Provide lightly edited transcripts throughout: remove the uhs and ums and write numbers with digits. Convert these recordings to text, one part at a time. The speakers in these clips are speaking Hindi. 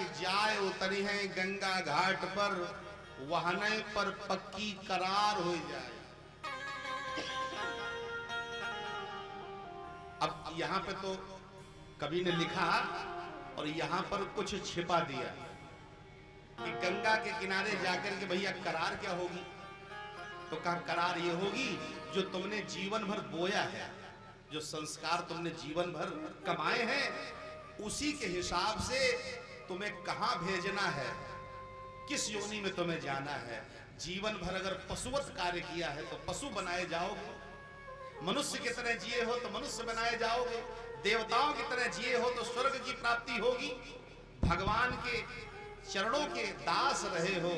कि जाए उतरी है गंगा घाट पर, वहने पर पक्की करार हो जाए। अब यहां पे तो कवि ने लिखा और यहां पर कुछ छिपा दिया कि गंगा के किनारे जाकर के भैया करार क्या होगी। तो कहा करार ये होगी जो तुमने जीवन भर बोया है, जो संस्कार तुमने जीवन भर कमाए हैं, उसी के हिसाब से तुम्हें कहां भेजना है, किस योनि में तुम्हें जाना है। जीवन भर अगर पशुवत कार्य किया है तो पशु बनाए जाओगे, मनुष्य की तरह जिए हो तो मनुष्य बनाए जाओगे, देवताओं की तरह जिए हो तो स्वर्ग की प्राप्ति होगी, भगवान के चरणों के दास रहे हो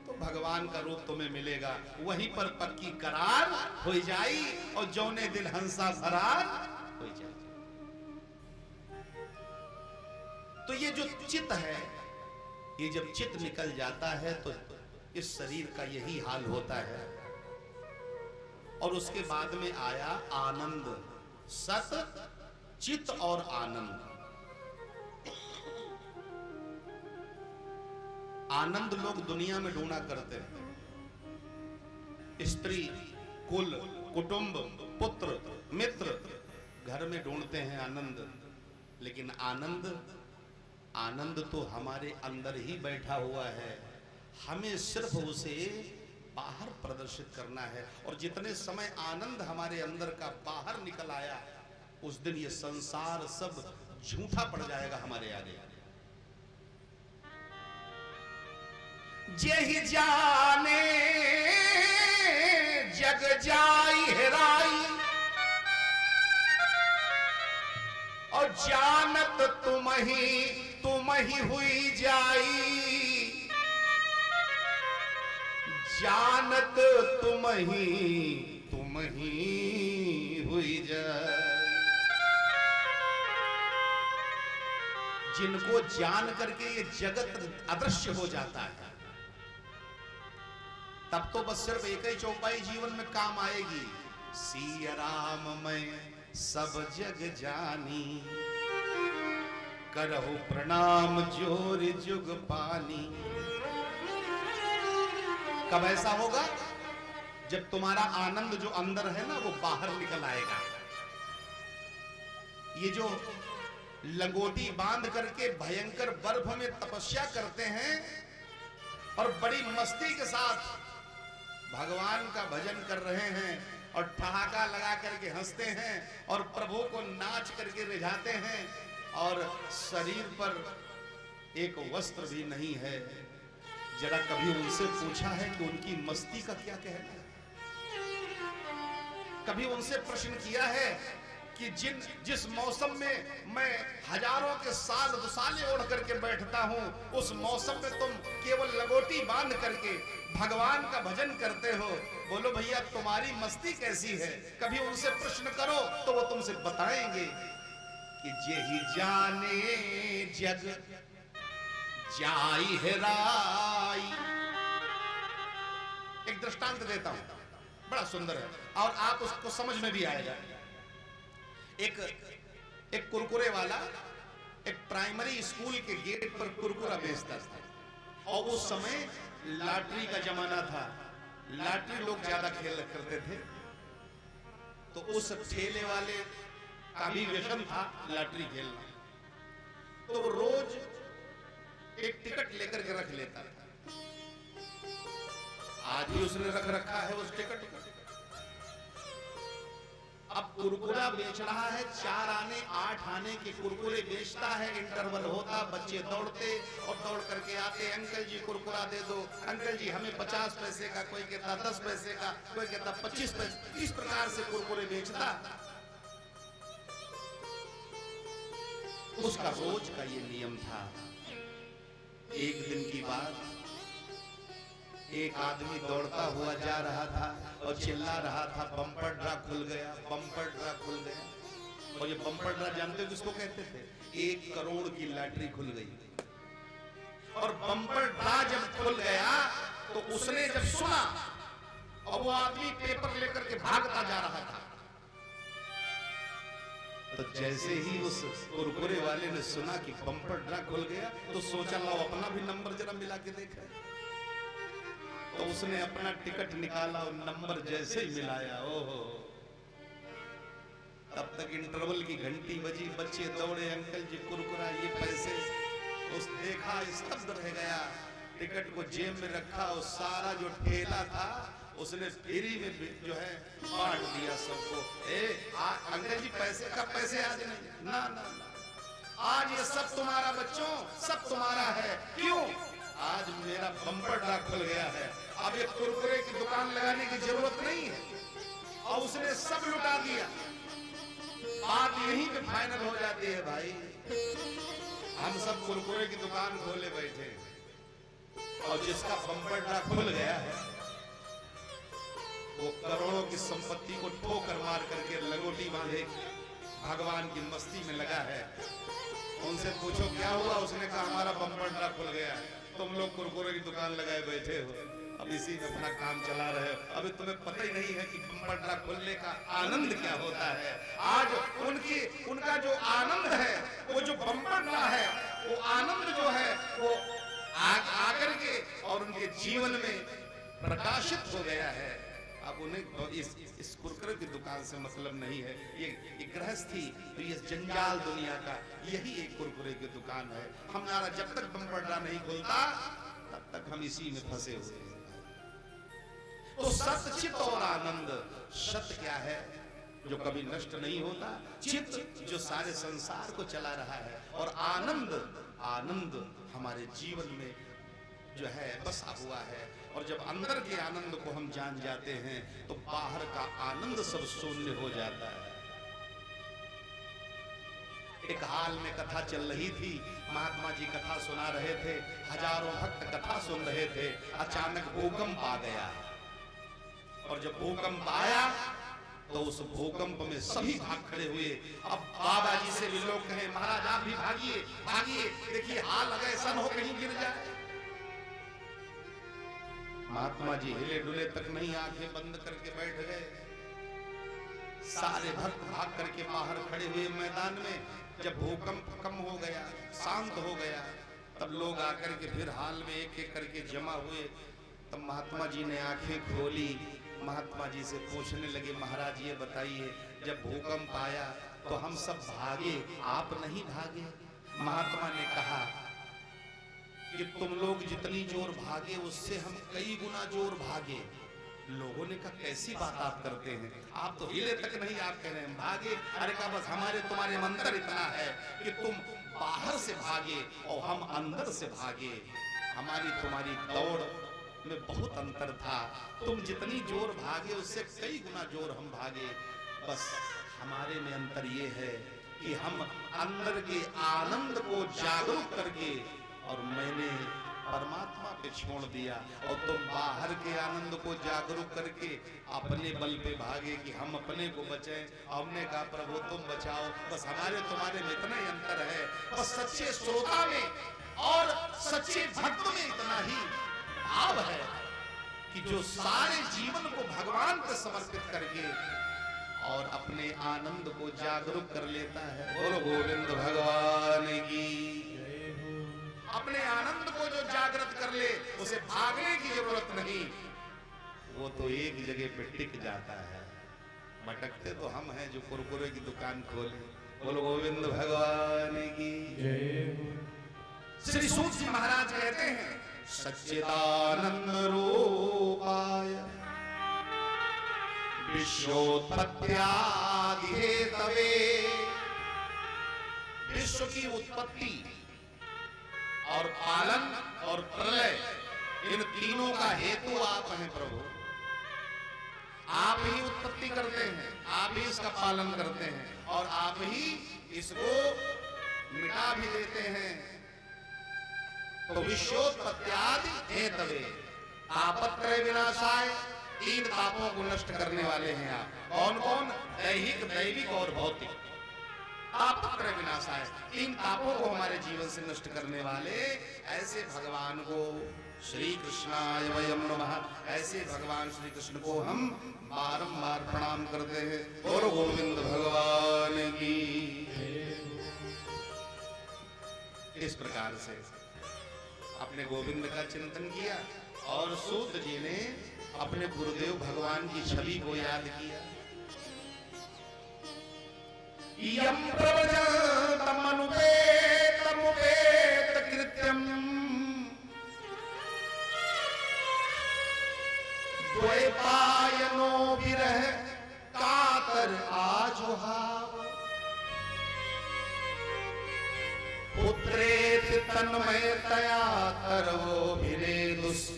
तो भगवान का रूप तुम्हें मिलेगा। वहीं पर पक्की करार हो जाई और जौने दिल हंसा फरार हो जाए। तो ये जो चित्त है, ये जब चित्त निकल जाता है तो इस शरीर का यही हाल होता है। और उसके बाद में आया आनंद, सत चित्त और आनंद। आनंद लोग दुनिया में ढूंढा करते हैं, स्त्री, कुल, कुटुंब, पुत्र, मित्र, घर में ढूंढते हैं आनंद। लेकिन आनंद, आनंद तो हमारे अंदर ही बैठा हुआ है, हमें सिर्फ उसे बाहर प्रदर्शित करना है। और जितने समय आनंद हमारे अंदर का बाहर निकल आया, उस दिन ये संसार सब झूठा पड़ जाएगा हमारे आगे। जेहि जाने जग जाई हेराई, और जानत तुम ही हुई जाई, जानत तुम ही हुई जाई। जिनको जान करके ये जगत अदृश्य हो जाता है, तब तो बस सिर्फ एक ही चौपाई जीवन में काम आएगी, सिया राम मैं सब जग जानी, करहु प्रणाम जोर जुग पानी। कब ऐसा होगा? जब तुम्हारा आनंद जो अंदर है ना वो बाहर निकल आएगा। ये जो लंगोटी बांध करके भयंकर बर्फ में तपस्या करते हैं और बड़ी मस्ती के साथ भगवान का भजन कर रहे हैं और ठहाका लगा करके हंसते हैं और प्रभु को नाच करके रिझाते हैं, और शरीर पर एक वस्त्र भी नहीं है, जरा कभी उनसे पूछा है कि उनकी मस्ती का क्या कहना है? कभी उनसे प्रश्न किया है कि जिस मौसम में मैं हजारों के साल दुसाले ओढ़ करके बैठता हूं, उस मौसम में तुम केवल लंगोटी बांध करके भगवान का भजन करते हो, बोलो भैया तुम्हारी मस्ती कैसी है? कभी उनसे प्रश्न करो तो वो तुमसे बताएंगे कि जेहि जाने जग जाई हेराई। एक दृष्टांत देता हूं, बड़ा सुंदर है और आप उसको समझ में भी आएगा। एक कुरकुरे वाला एक प्राइमरी स्कूल के गेट पर कुरकुरा बेचता था, और उस समय लॉटरी का जमाना था, लॉटरी लोग ज्यादा खेल करते थे, तो उस ठेले वाले का भी व्यसन था लॉटरी खेलना, तो रोज एक टिकट लेकर के रख लेता था। आज भी उसने रख रखा है उस टिकट को। अब कुरकुरा बेच रहा है, 4 आने 8 आने के कुरकुरे बेचता है, इंटरवल होता, बच्चे दौड़ते और दौड़ करके आते, अंकल जी कुरकुरा दे दो, अंकल जी हमें 50 पैसे का, कोई कहता 10 पैसे का, कोई कहता 25 पैसे, इस प्रकार से कुरकुरे बेचता। उसका रोज का ये नियम था। एक दिन की बात, एक आदमी दौड़ता हुआ जा रहा था और चिल्ला रहा था, बम्पर ड्रा खुल गया, बम्पर ड्रा खुल गया। और ये बम्पर ड्रा जानते हो किसको कहते थे? 1 करोड़ की लॉटरी खुल गई। और बम्पर ड्रा जब खुल गया तो उसने जब सुना, और वो आदमी पेपर लेकर के भागता जा रहा था, तो जैसे ही उस कुरकुरे वाले ने सुना कि बम्पर ड्रा खुल गया, तो तो सोचा लो अपना भी नंबर जरा मिला के देखा। तो उसने अपना टिकट निकाला और नंबर जैसे ही मिलाया, ओहो, तब तक इंटरवल की घंटी बजी, बच्चे दौड़े, अंकल जी कुरकुरा, ये पैसे। उस देखा, स्तब्ध रह गया, टिकट को जेब में रखा और सारा जो ठेला था उसने फ्री में जो है बांट दिया सबको। अंकल जी पैसे का पैसे आज नहीं, ना ना ना, आज ये सब तुम्हारा बच्चों, सब तुम्हारा है। क्यों? आज मेरा बम्पर ड्रा खुल गया है, अब ये कुरकुरे की दुकान लगाने की जरूरत नहीं है। और उसने सब लुटा दिया। बात यहीं पे फाइनल हो जाती है भाई। हम सब कुरकुरे की दुकान खोले बैठे और जिसका बम्पर ड्रा खुल गया है वो करोड़ों की संपत्ति को ठोकर मार करके लंगोटी बांधे भगवान की मस्ती में लगा है। उनसे पूछो क्या हुआ? उसने कहा हमारा बम्पर ड्रा खुल गया, तुम लोग कुरकुरे की दुकान लगाए बैठे हो, अब इसी में अपना काम चला रहे हो। अभी तुम्हें पता ही नहीं है कि बम्पर ड्रा खोलने का आनंद क्या होता है। आज उनका जो आनंद है, वो जो बम्पर ड्रा है, वो आनंद जो है वो आकर के और उनके जीवन में प्रकाशित हो गया है। अब उन्हें इस कुरकुरे की दुकान से मतलब नहीं है। ये गृहस्थी, तो ये जंजाल दुनिया का, यही एक कुरकुरे की दुकान है। हमारा जब तक बम्पर ड्रा नहीं खुलता तब तक हम इसी में फंसे हुए हैं। तो सत, चित और आनंद। सत क्या है? जो कभी नष्ट नहीं होता। चित जो सारे संसार को चला रहा है। और आनंद, आनंद हमारे जीवन में जो है बसा हुआ है। और जब अंदर के आनंद को हम जान जाते हैं तो बाहर का आनंद सब शून्य हो जाता है। एक हाल में कथा चल रही थी, महात्मा जी कथा सुना रहे थे, हजारों भक्त कथा सुन रहे थे। अचानक भूकंप आ गया और जब भूकंप आया तो उस भूकंप में सभी भाग खड़े हुए। अब बाबा जी से भी लोग कहे महाराज आप भी भागिए, भागिए, देखिए हाल अगर ऐसा हो कहीं गिर जाए। महात्मा जी हिले डुले तक नहीं, आंखें बंद करके बैठ गए। सारे भक्त भाग करके बाहर खड़े हुए मैदान में। जब भूकंप कम हो गया, शांत हो गया, तब लोग आकर के फिर हाल में एक एक करके जमा हुए। तब महात्मा जी ने आंखें खोली, महात्मा जी से पूछने लगे महाराज ये बताइए जब भूकंप आया तो हम सब भागे, आप नहीं भागे? महात्मा ने कहा कि तुम लोग जितनी जोर भागे उससे हम कई गुना जोर भागे। लोगों ने कहा कैसी बात आप करते हैं, आप तो हिले तक नहीं, आप कह रहे हैं भागे। अरे कहा बस हमारे तुम्हारे में अंतर इतना है कि तुम बाहर से भागे और हम अंदर से भागे। हमारी तुम्हारी दौड़ में बहुत अंतर था। तुम जितनी जोर भागे उससे कई गुना जोर हम भागे। बस हमारे में अंतर ये है कि हम अंदर के आनंद को जागरूक करके और मैंने परमात्मा पे छोड़ दिया और तुम बाहर के आनंद को जागरूक करके अपने बल पे भागे कि हम अपने को बचाएं। हमने कहा प्रभु तुम बचाओ, बस हमारे तुम्हारे में इतना ही अंतर है। बस सच्चे श्रोता में और सच्चे भक्त में इतना ही भाव है कि जो सारे जीवन को भगवान पे समर्पित करके और अपने आनंद को जागरूक कर लेता है। बोलो गोविंद भगवान की। अपने आनंद को जो जागृत कर ले उसे भागने की जरूरत नहीं, वो तो एक जगह पे टिक जाता है। भटकते तो हम हैं जो कुरकुरे की दुकान खोले। बोलो गोविंद भगवान की जय। श्री सूत जी महाराज कहते हैं सच्चिदानंद रूपाय विश्वोत्पत्त्यादि हेतवे। विश्व की उत्पत्ति और पालन और प्रलय, इन तीनों का हेतु आप हैं प्रभु। आप ही उत्पत्ति करते हैं, आप ही इसका पालन करते हैं और आप ही इसको मिटा भी देते हैं। तो विश्वोत्पत्त्यादि हेतवे तापत्रय विनाशाय, तीन तापों को नष्ट करने वाले हैं आप। कौन कौन? दैहिक, दैविक और भौतिक। तापत्रय विनाशाय, तीन तापों को हमारे जीवन से नष्ट करने वाले ऐसे भगवान को श्री कृष्णाय वयम नमः, ऐसे भगवान श्री कृष्ण को हम बारंबार प्रणाम करते हैं। और गोविंद भगवान की। इस प्रकार से अपने गोविंद का चिंतन किया और सूत जी ने अपने गुरुदेव भगवान की छवि को याद किया। यम प्रव्रजन्तमनुपेतमुपेत कृत्यम द्वैपायनो विरह कातर आजुहाव पुत्रेति तन्मयतया तरवोभिनेदुस्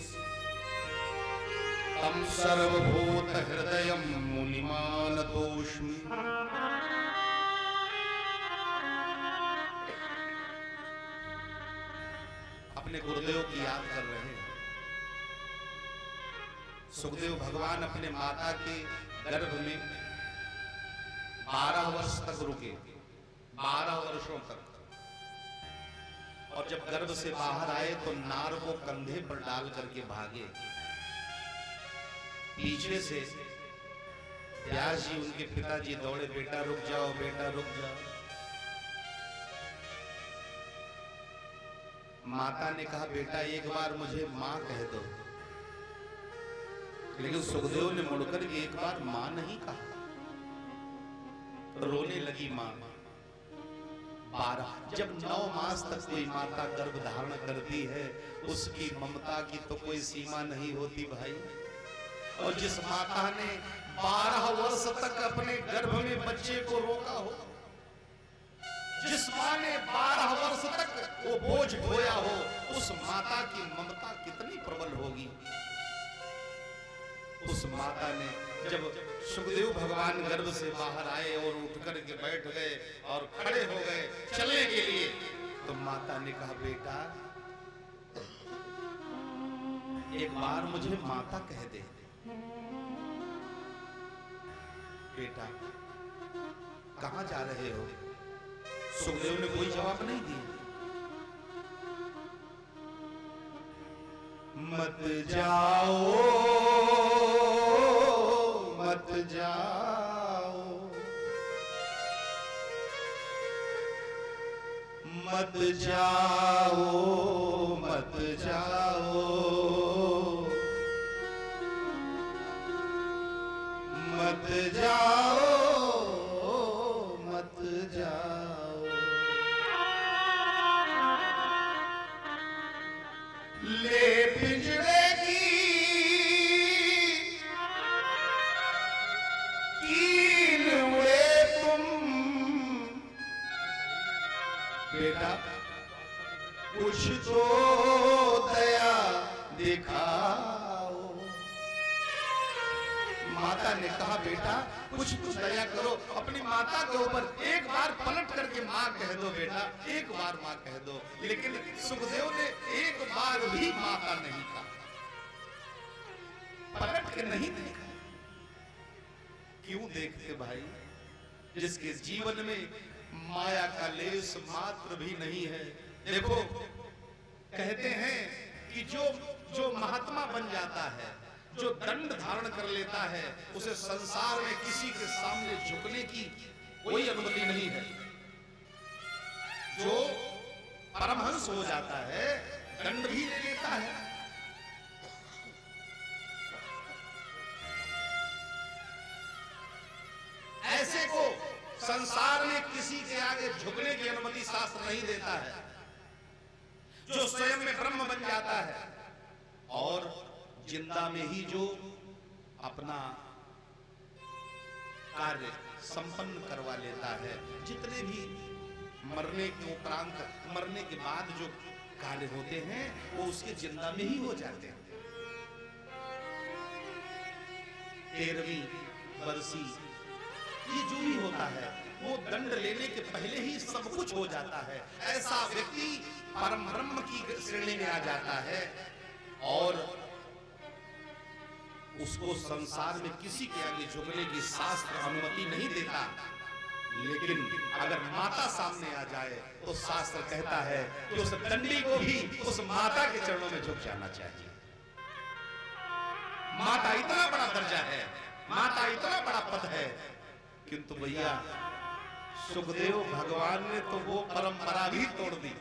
तम सर्वभूत हृदयं मुनिमानतोऽस्मि। अपने गुरुदेव की याद कर रहे हैं। सुखदेव भगवान अपने माता के गर्भ में 12 वर्ष तक रुके, 12 वर्षों तक। और जब गर्भ से बाहर आए तो नार को कंधे पर डाल करके भागे। पीछे से व्यास जी उनके पिताजी दौड़े, बेटा रुक जाओ, बेटा रुक जाओ। माता ने कहा बेटा एक बार मुझे मां कह दो, लेकिन सुखदेव ने मुड़कर के एक बार मां नहीं कहा। रोने लगी मां। 12 जब 9 मास तक कोई माता गर्भ धारण करती है उसकी ममता की तो कोई सीमा नहीं होती भाई। और जिस माता ने 12 वर्ष तक अपने गर्भ में बच्चे को रोका हो, जिस मां ने 12 वर्ष तक वो बोझ ढोया हो, उस माता की ममता कितनी प्रबल होगी। उस माता ने जब सुखदेव भगवान गर्भ से बाहर आए और उठ करके बैठ गए और खड़े हो गए चलने के लिए, तो माता ने कहा बेटा एक बार मुझे माता कह दे। बेटा कहां जा रहे हो? सुखदेव ने कोई जवाब नहीं दिया। मत जाओ मत जाओ मत जाओ मत जाओ मत जाओ मत जाओ। ले पिंजरे की कील उड़े तुम, बेटा कुछ तो दया दिखाओ। माता ने कहा बेटा कुछ तो दया करो, अपनी माता के ऊपर एक बार पलट करके मां कह दो बेटा, एक बार मां कह दो। लेकिन सुखदेव ने एक बार भी माता नहीं कहा, पलट के नहीं देखा। क्यों देखते भाई? जिसके जीवन में माया का लेस मात्र भी नहीं है। देखो कहते हैं कि जो महात्मा बन जाता है, जो दंड धारण कर लेता है, उसे संसार में किसी के सामने झुकने की कोई अनुमति नहीं है। जो परमहंस हो जाता है दंड भी ले लेता है। ऐसे को संसार में किसी के आगे झुकने की अनुमति शास्त्र नहीं देता है। जो स्वयं में ब्रह्म बन जाता है और जिंदा में ही जो अपना कार्य संपन्न करवा लेता है, जितने भी मरने के उपरांत, मरने के बाद जो कार्य होते हैं वो उसके जिंदा में ही हो जाते हैं। 13वीं बरसी ये जो भी होता है वो दंड लेने के पहले ही सब कुछ हो जाता है। ऐसा व्यक्ति परम ब्रह्म की श्रेणी में आ जाता है और उसको संसार में किसी के आगे झुकने की शास्त्र अनुमति नहीं देता। लेकिन अगर माता सामने आ जाए तो शास्त्र कहता है कि उस दंडी को भी उस माता के चरणों में झुक जाना चाहिए। माता इतना बड़ा दर्जा है, माता इतना बड़ा पद है, किंतु भैया सुखदेव भगवान ने तो वो परंपरा भी तोड़ दी।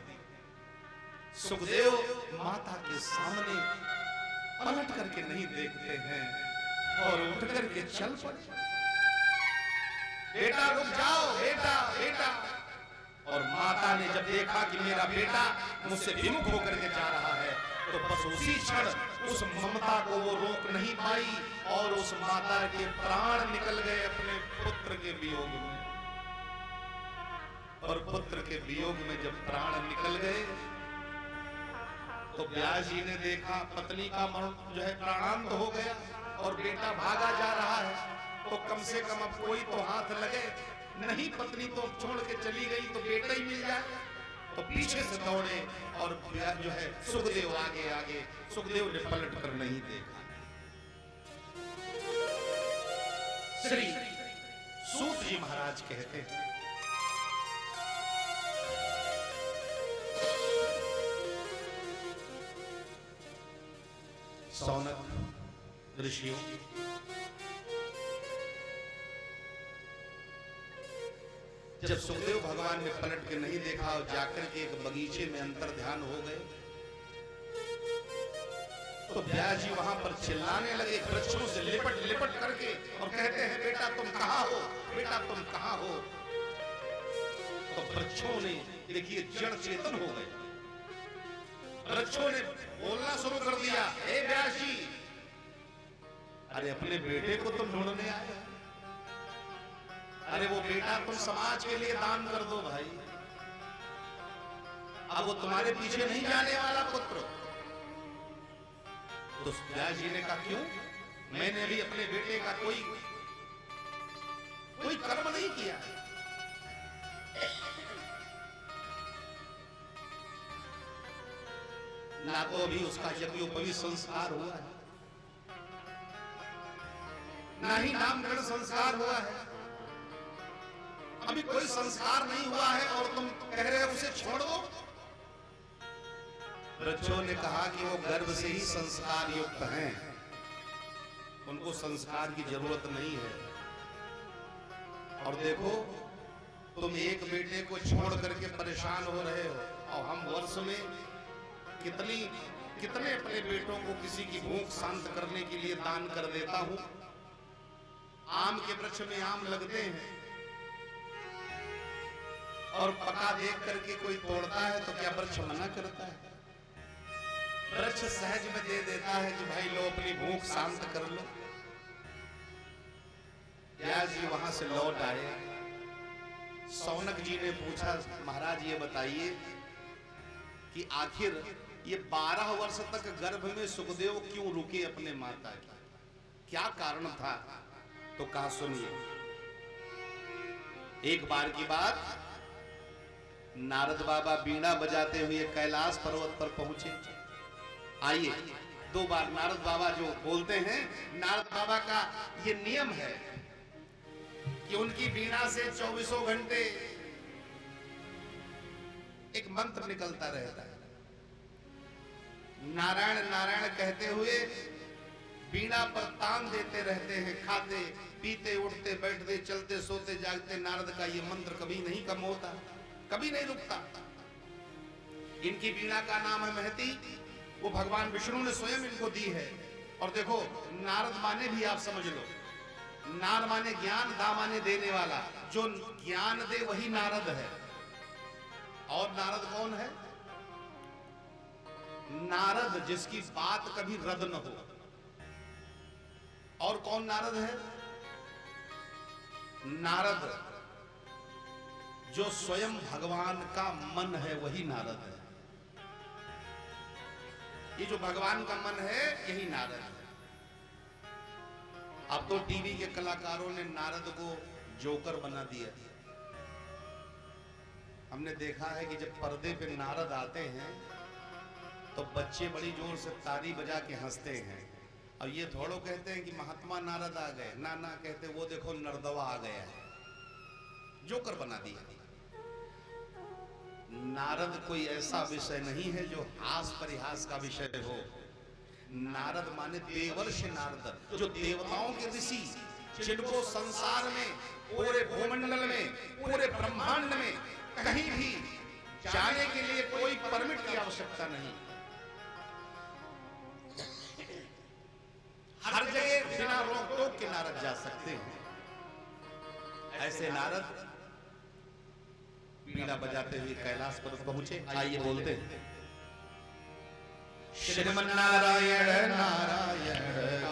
सुखदेव माता के सामने पलट करके नहीं देखते हैं और उठ करके चल पड़े। बेटा रुक जाओ, बेटा बेटा। और माता ने जब देखा कि मेरा बेटा मुझसे विमुख होकर के जा रहा है, तो बस उसी क्षण उस ममता को वो रोक नहीं पाई और उस माता के प्राण निकल गए अपने पुत्र के वियोग में। और पुत्र के वियोग में जब प्राण निकल गए तो व्यास जी ने देखा पत्नी का मरण जो है प्राणांत हो गया और बेटा भागा जा रहा है, तो कम से कम अब कोई तो हाथ लगे। नहीं, पत्नी तो छोड़ के चली गई तो बेटा ही मिल जाए। तो पीछे से दौड़े और जो है सुखदेव आगे आगे। सुखदेव ने पलट कर नहीं देखा। श्री सूत जी महाराज कहते हैं, सौनक ऋषियों, जब सुखदेव भगवान ने पलट के नहीं देखा और जाकर के एक बगीचे में अंतर ध्यान हो गए, तो व्यास जी वहां पर चिल्लाने लगे वृक्षों से लिपट लिपट करके और कहते हैं, बेटा तुम कहां हो, बेटा तुम कहां हो। तो वृक्षों ने देखिए जड़ चेतन हो गए। वृक्षों ने बोलना शुरू कर दिया, हे व्यास जी, अरे अपने बेटे को तुम ढूंढने आए, अरे वो बेटा तुम समाज के लिए दान कर दो भाई, अब वो तुम्हारे पीछे नहीं जाने वाला पुत्र। तो व्यास जी ने कहा, क्यों? मैंने भी अपने बेटे का कोई कर्म नहीं किया है। ना तो अभी उसका यज्ञोपवीत संस्कार हुआ है, ना ही नामकरण संस्कार हुआ है, अभी कोई संस्कार नहीं हुआ है और तुम कह रहे हो उसे छोड़ दो। वृक्षों ने कहा कि वो गर्भ से ही संस्कार युक्त हैं, उनको संस्कार की जरूरत नहीं है। और देखो, तुम एक बेटे को छोड़ करके परेशान हो रहे हो और हम वर्ष में कितने अपने बेटों को किसी की भूख शांत करने के लिए दान कर देता हूं। आम के वृक्ष में आम लगते हैं और पका देख करके कोई तोड़ता है तो क्या वृक्ष मना करता है? वृक्ष सहज में दे देता है कि भाई लो अपनी भूख शांत कर लो। व्यास जी वहां से लौट आए। सौनक जी ने पूछा, महाराज ये बताइए कि आखिर ये 12 वर्ष तक गर्भ में सुखदेव क्यों रुके अपने माता की, क्या कारण था? तो कहा, सुनिए। एक बार की बात, नारद बाबा बीड़ा बजाते हुए कैलाश पर्वत पर पहुंचे। आइए, 2 बार नारद बाबा जो बोलते हैं, नारद बाबा का ये नियम है कि उनकी बीड़ा से 24 घंटे एक मंत्र निकलता रहता है। नारायण नारायण कहते हुए बीड़ा पर तान देते रहते हैं। खाते पीते उठते बैठते चलते सोते जागते नारद का ये मंत्र कभी नहीं कम होता, कभी नहीं रुकता। इनकी बीड़ा का नाम है महती। वो भगवान विष्णु ने स्वयं इनको दी है। और देखो, नारद माने भी आप समझ लो, नार माने ज्ञान, दा माने देने वाला। जो ज्ञान दे वही नारद है। और नारद कौन है? नारद जिसकी बात कभी रद्द न हो। और कौन नारद है? नारद जो स्वयं भगवान का मन है, वही नारद है। ये जो भगवान का मन है, यही नारद है। अब तो टीवी के कलाकारों ने नारद को जोकर बना दिया। हमने देखा है कि जब पर्दे पे नारद आते हैं तो बच्चे बड़ी जोर से ताली बजा के हंसते हैं। और ये थोड़ो कहते हैं कि महात्मा नारद आ गए, ना ना कहते वो देखो नरदवा आ गया है, जोकर बना दिया। नारद कोई ऐसा विषय नहीं है जो हास परिहास का विषय हो। नारद माने देवर्ष नारद, जो देवताओं के ऋषि, जिनको संसार में, पूरे भूमंडल में, पूरे ब्रह्मांड में कहीं भी जाने के लिए कोई परमिट की आवश्यकता नहीं, हर जगह बिना रोक टोक के नारद जा सकते हैं। ऐसे नारद बीड़ा बजाते हुए कैलाश पर पहुंचे। आइए बोलते हैं, श्रीमन नारायण नारायण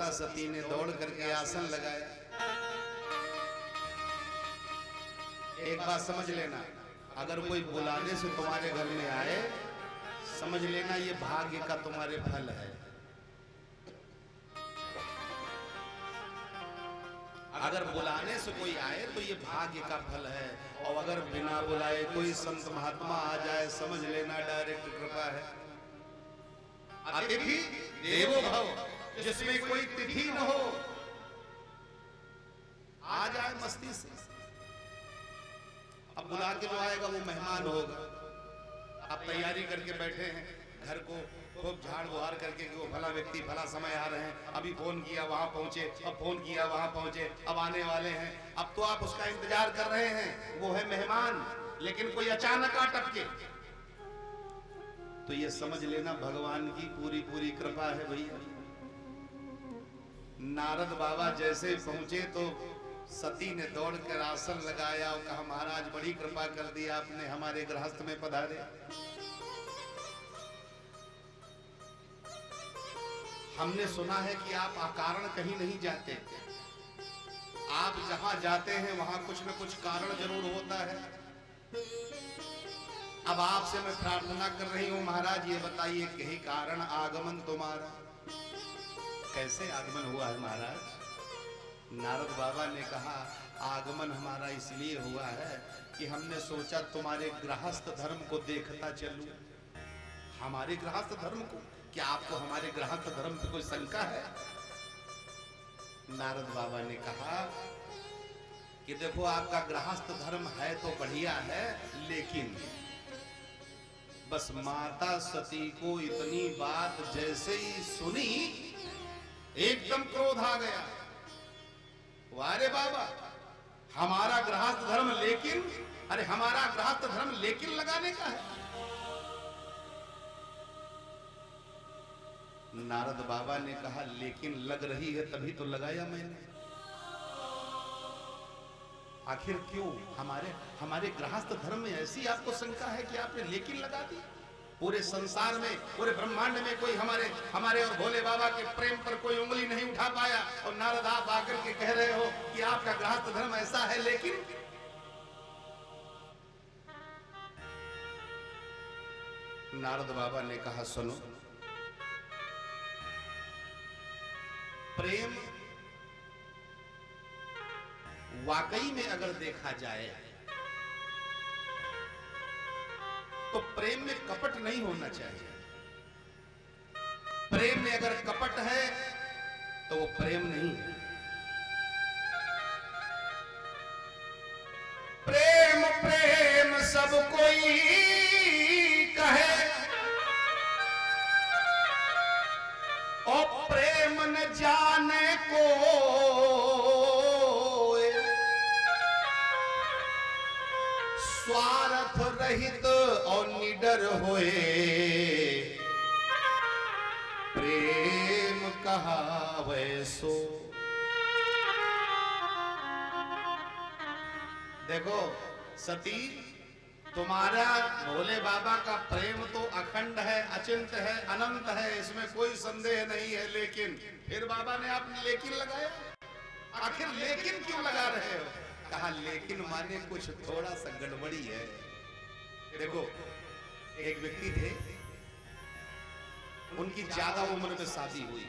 सती ने दौड़ करके आसन लगाया। एक बात समझ लेना, अगर कोई बुलाने से तुम्हारे घर में आए, समझ लेना ये भाग्य का तुम्हारे फल है। अगर बुलाने से कोई आए तो ये भाग्य का फल है, और अगर बिना बुलाए कोई संत महात्मा आ जाए, समझ लेना डायरेक्ट कृपा है। अतिथि देवो भव, जिसमें कोई तिथि न हो, आ जाए मस्ती से। अब बुला के जो आएगा वो मेहमान होगा। आप तैयारी करके बैठे हैं, घर को खूब झाड़ बुहार करके कि वो फला व्यक्ति फला समय आ रहे हैं, अभी फोन किया वहां पहुंचे, अब फोन किया वहां पहुंचे, अब आने वाले हैं। अब तो आप उसका इंतजार कर रहे हैं, वो है मेहमान। लेकिन कोई अचानक आ टपके तो ये समझ लेना भगवान की पूरी पूरी कृपा है भैया। नारद बाबा जैसे पहुंचे तो सती ने दौड़कर आसन लगाया और कहा, महाराज बड़ी कृपा कर दी आपने, हमारे गृहस्थ में पधारे। हमने सुना है कि आप अकारण कहीं नहीं जाते, आप जहां जाते हैं वहां कुछ न कुछ कारण जरूर होता है। अब आपसे मैं प्रार्थना कर रही हूं, महाराज ये बताइए यही कारण आगमन तुम्हारा कैसे आगमन हुआ है महाराज? नारद बाबा ने कहा, आगमन हमारा इसलिए हुआ है कि हमने सोचा तुम्हारे गृहस्थ धर्म को देखता चलूं। हमारे गृहस्थ धर्म को? क्या आपको हमारे गृहस्थ धर्म पे कोई शंका है? नारद बाबा ने कहा कि देखो आपका गृहस्थ धर्म है तो बढ़िया है, लेकिन बस माता सती को इतनी बात जैसे ही सुनी एकदम क्रोध आ गया। वारे बाबा, हमारा गृहस्थ धर्म लेकिन, अरे हमारा गृहस्थ धर्म लेकिन लगाने का है। नारद बाबा ने कहा, लेकिन लग रही है तभी तो लगाया मैंने। आखिर क्यों? हमारे गृहस्थ धर्म में ऐसी आपको शंका है कि आपने लेकिन लगा दी? पूरे संसार में, पूरे ब्रह्मांड में कोई हमारे और भोले बाबा के प्रेम पर कोई उंगली नहीं उठा पाया, और नारद आप आकर के कह रहे हो कि आपका गृहस्थ धर्म ऐसा है। लेकिन नारद बाबा ने कहा, सुनो, प्रेम वाकई में अगर देखा जाए तो प्रेम में कपट नहीं होना चाहिए। प्रेम में अगर कपट है तो वो प्रेम नहीं है। प्रेम प्रेम सब कोई कहे, और प्रेम न जाने को स्वार्थ रहित और निडर होए, प्रेम कहावे सो। देखो सती, तुम्हारा भोले बाबा का प्रेम तो अखंड है, अचिंत है, अनंत है, इसमें कोई संदेह नहीं है। लेकिन फिर बाबा ने आपने लेकिन लगाया। आखिर लेकिन क्यों लगा रहे हो? कहा लेकिन माने कुछ थोड़ा सा गड़बड़ी है। देखो, एक व्यक्ति थे, उनकी ज्यादा उम्र में शादी हुई,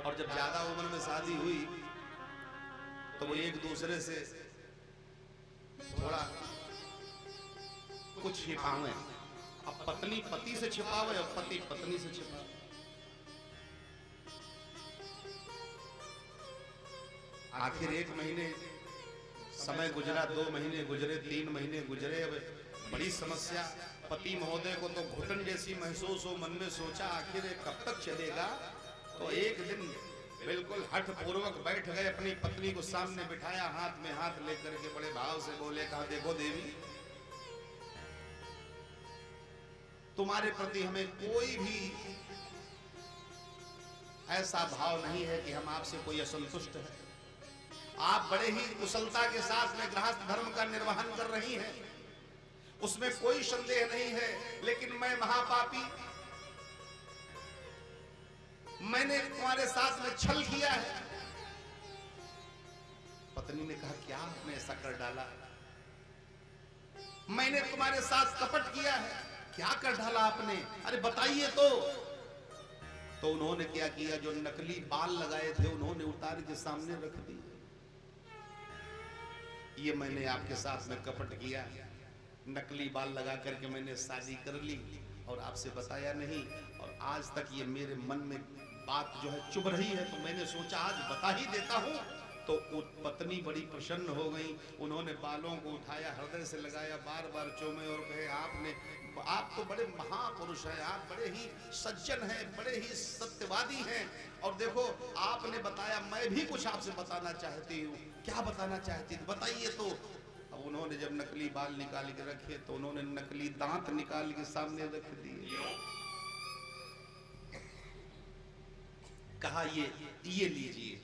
और जब ज्यादा उम्र में शादी हुई तो वो एक दूसरे से थोड़ा कुछ छिपावे। अब पत्नी पति से छिपावे और पति पत्नी से छिपावे। आखिर 1 महीने समय गुजरा, 2 महीने गुजरे, 3 महीने गुजरे। अब बड़ी समस्या। पति महोदय को तो घुटन जैसी महसूस हो, मन में सोचा आखिर कब तक चलेगा। तो एक दिन बिल्कुल हठ पूर्वक बैठ गए, अपनी पत्नी को सामने बिठाया, हाथ में हाथ लेकर के बड़े भाव से बोले, कहा देखो देवी, तुम्हारे प्रति हमें कोई भी ऐसा भाव नहीं है कि हम आपसे कोई असंतुष्ट है। आप बड़े ही कुशलता के साथ में गृहस्थ धर्म का निर्वहन कर रही हैं, उसमें कोई संदेह नहीं है। लेकिन मैं महापापी, मैंने तुम्हारे साथ में छल किया है। पत्नी ने कहा क्या आपने ऐसा कर डाला? मैंने तुम्हारे साथ कपट किया है। क्या कर डाला आपने? अरे बताइए तो उन्होंने क्या किया, जो नकली बाल लगाए थे उन्होंने उतार के सामने रख दिए। ये मैंने आपके साथ में कपट किया, नकली बाल लगा करके मैंने शादी कर ली और आपसे बताया नहीं, और आज तक ये मेरे मन में बात जो है चुभ रही है, तो मैंने सोचा आज बता ही देता हूँ। तो पत्नी बड़ी प्रसन्न हो गई, उन्होंने बालों को उठाया, हृदय से लगाया, बार बार चूमे और कहे आप तो बड़े महापुरुष हैं, आप बड़े ही सज्जन हैं, बड़े ही सत्यवादी हैं, और देखो आपने बताया, मैं भी कुछ आपसे बताना चाहती हूँ। क्या बताना चाहती थी बताइए तो। अब उन्होंने जब नकली बाल निकाल के रखे तो उन्होंने नकली दांत निकाल के सामने रख दिए। कहा ये लीजिए,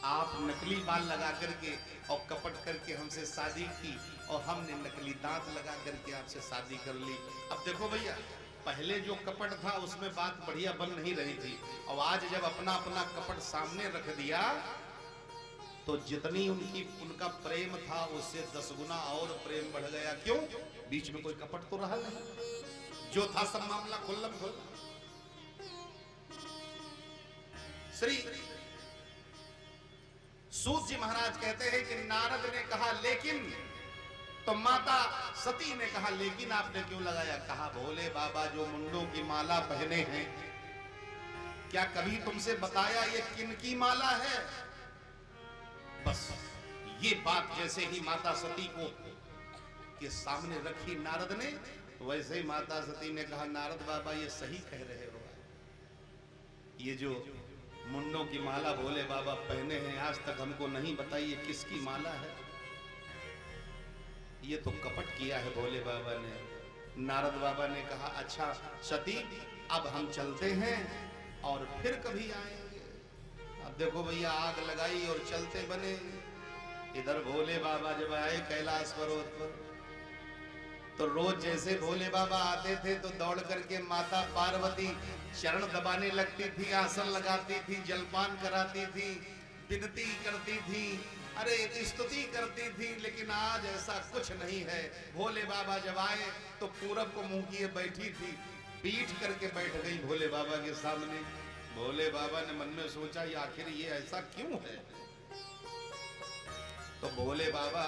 आप नकली बाल लगा करके और कपट करके हमसे शादी की, और हमने नकली दांत लगा करके आपसे शादी कर ली। अब देखो भैया, पहले जो कपट था उसमें बात बढ़िया बन नहीं रही थी, और आज जब अपना अपना कपट सामने रख दिया तो जितनी उनका प्रेम था उससे 10 गुना और प्रेम बढ़ गया। क्यों? बीच में कोई कपट तो रहा नहीं, जो था सब मामला खुल्लम खुल्ला। श्री सूत जी महाराज कहते हैं कि नारद ने कहा लेकिन, तो माता सती ने कहा लेकिन आपने क्यों लगाया? कहा भोले बाबा जो मुंडों की माला पहने हैं, क्या कभी तुमसे बताया ये किन की माला है? बस ये बात जैसे ही माता सती को के सामने रखी नारद ने, वैसे ही माता सती ने कहा नारद बाबा ये सही कह रहे हो, ये जो मुंडों की माला भोले बाबा पहने हैं आज तक हमको नहीं बताई ये किसकी माला है। ये तो कपट किया है भोले बाबा ने। नारद बाबा ने कहा अच्छा सती, अब हम चलते हैं और फिर कभी आएंगे। अब अब देखो भैया आग लगाई और चलते बने। इधर भोले बाबा जब आए कैलाश पर्वत पर, तो रोज जैसे भोले बाबा आते थे तो दौड़ करके माता पार्वती चरण दबाने लगती थी, आसन लगाती थी, जलपान कराती थी, विनती करती थी, अरे स्तुति करती थी। लेकिन आज ऐसा कुछ नहीं है। भोले बाबा जब आए तो पूरब को मुंह किए बैठी थी, पीठ करके बैठ गई भोले बाबा के सामने। भोले बाबा ने मन में सोचा ये आखिर ये ऐसा क्यों है। तो भोले बाबा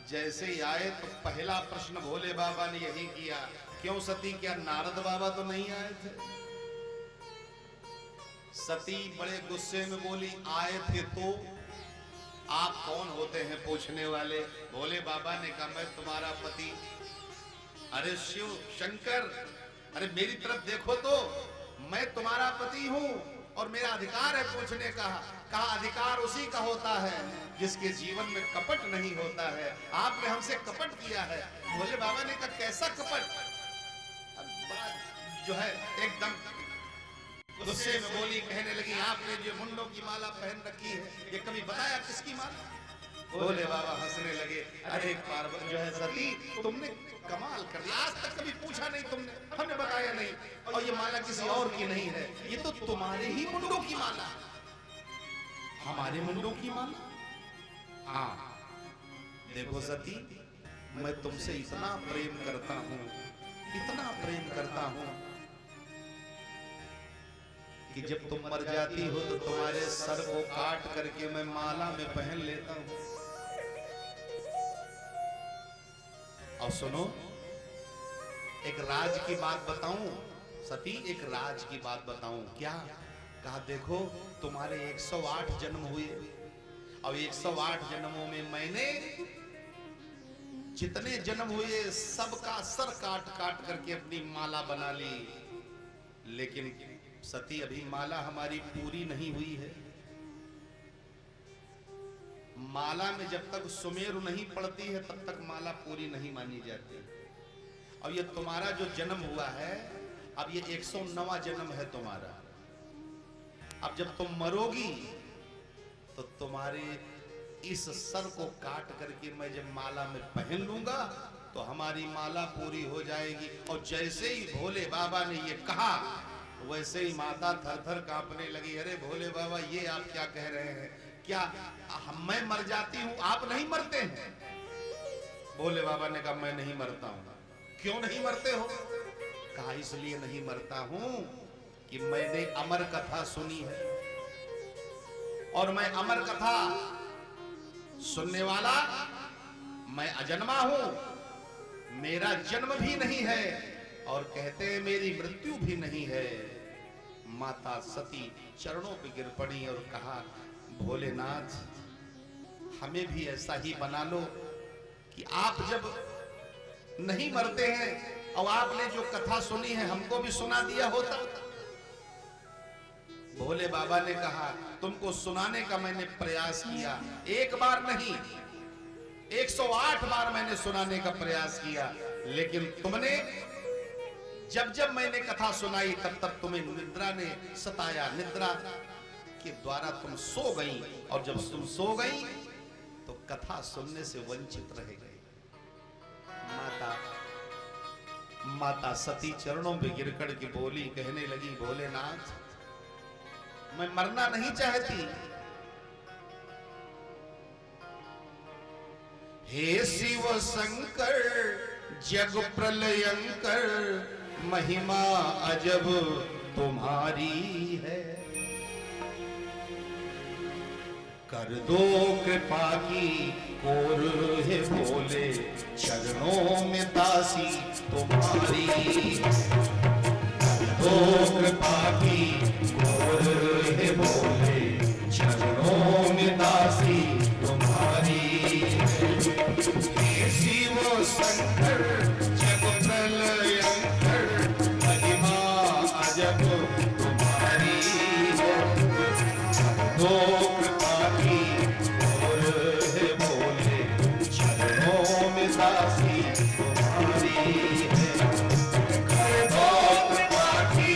जैसे ही आए तो पहला प्रश्न भोले बाबा ने यही किया, क्यों सती, क्या नारद बाबा तो नहीं आए थे? सती बड़े गुस्से में बोली, आए थे तो आप कौन होते हैं पूछने वाले? भोले बाबा ने कहा, मैं तुम्हारा पति। अरे शिव शंकर, अरे मेरी तरफ देखो तो, मैं तुम्हारा पति हूं और मेरा अधिकार है पूछने का। कहा अधिकार उसी का होता है जिसके जीवन में कपट नहीं होता है। आपने हमसे कपट किया है। भोले बाबा ने कहा, कैसा कपट? जो है एकदम गुस्से में बोली, कहने लगी, आपने जो मुंडों की माला पहन रखी है ये कभी बताया किसकी माला? भोले बाबा हंसने लगे, अरे पार्वती जो है सती, तुमने कमाल कर दिया, आज तक कभी पूछा नहीं तुमने, हमने बताया नहीं। और ये माला किसी और की नहीं है, ये तो तुम्हारे ही मुंडों की माला। हमारे मुंडों की माला? हाँ देखो सती, मैं तुमसे इतना प्रेम करता हूं, इतना प्रेम करता हूं कि जब तुम मर जाती हो तो तुम्हारे सर को काट करके मैं माला में पहन लेता हूं। और सुनो, एक राज की बात बताऊं सती, एक राज की बात बताऊं। क्या? कहा देखो, तुम्हारे 108 जन्म हुए और 108 जन्मों में मैंने जितने जन्म हुए सबका सर काट काट करके अपनी माला बना ली। लेकिन सती अभी माला हमारी पूरी नहीं हुई है। माला में जब तक सुमेरु नहीं पड़ती है तब तक माला पूरी नहीं मानी जाती। और ये तुम्हारा जो जन्म हुआ है, अब ये 109वां जन्म है तुम्हारा। अब जब तुम मरोगी तो तुम्हारे इस सर को काट करके मैं जब माला में पहन लूंगा तो हमारी माला पूरी हो जाएगी। और जैसे ही भोले बाबा ने ये कहा वैसे ही माता थर थर कांपने लगी। अरे भोले बाबा, ये आप क्या कह रहे हैं? क्या मैं मर जाती हूं, आप नहीं मरते हैं? भोले बाबा ने कहा, मैं नहीं मरता हूं। क्यों नहीं मरते हो? कहा इसलिए नहीं मरता हूं कि मैंने अमर कथा सुनी है और मैं अमर कथा सुनने वाला मैं अजन्मा हूं, मेरा जन्म भी नहीं है और कहते हैं मेरी मृत्यु भी नहीं है। माता सती चरणों पे गिर पड़ी और कहा, भोलेनाथ हमें भी ऐसा ही बना लो कि आप जब नहीं मरते हैं और आपने जो कथा सुनी है हमको भी सुना दिया होता। भोले बाबा ने कहा, तुमको सुनाने का मैंने प्रयास किया, एक बार नहीं 108 बार मैंने सुनाने का प्रयास किया, लेकिन तुमने जब जब मैंने कथा सुनाई तब तब तुम्हें निद्रा ने सताया। निद्रा के द्वारा तुम सो गई और जब तुम सो गई तो कथा सुनने से वंचित रह गई। माता सती चरणों पे गिर कर के बोली, कहने लगी, भोलेनाथ मैं मरना नहीं चाहती। हे शिव शंकर जग प्रलयंकर, महिमा अजब तुम्हारी है। कर दो कृपा की कोर है भोले, चरणों में दासी तुम्हारी। कर दो कृपा की कोर है भोले, चरणों में दासी तुम्हारी। हे शिव शंकर जग प्रलयंकर, महिमा अजब तुम्हारी है। दो कृपा की और है भोले, चरणों में दासी तुम्हारी है। कर दो कृपा की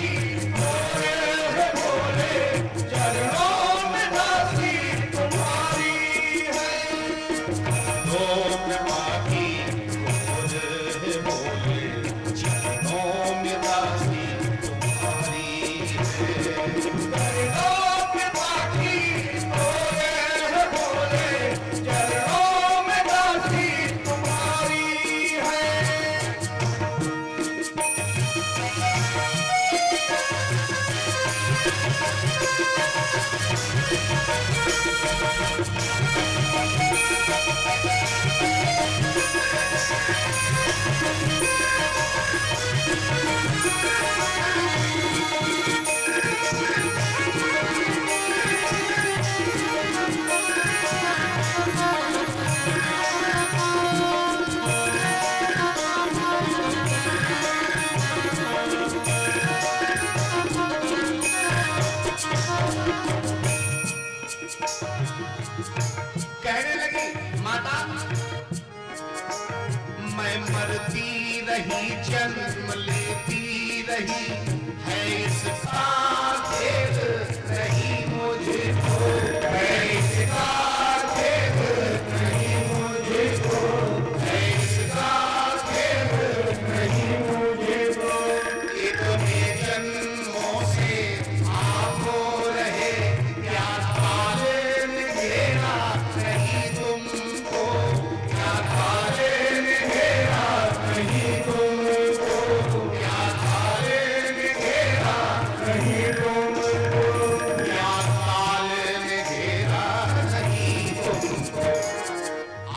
रही, जन्म लेती रही, है इसका खेद नहीं मुझको, है इसका खेद नहीं मुझको, है इसका खेद नहीं मुझको। इतने जन्मों से आप हो रहे, प्यार पालन घेरा नहीं तुमको, प्यार पालन घेरा नहीं तुमको, प्यार पालन घेरा नहीं तुमको, प्यार पालन घेरा नहीं तुमको।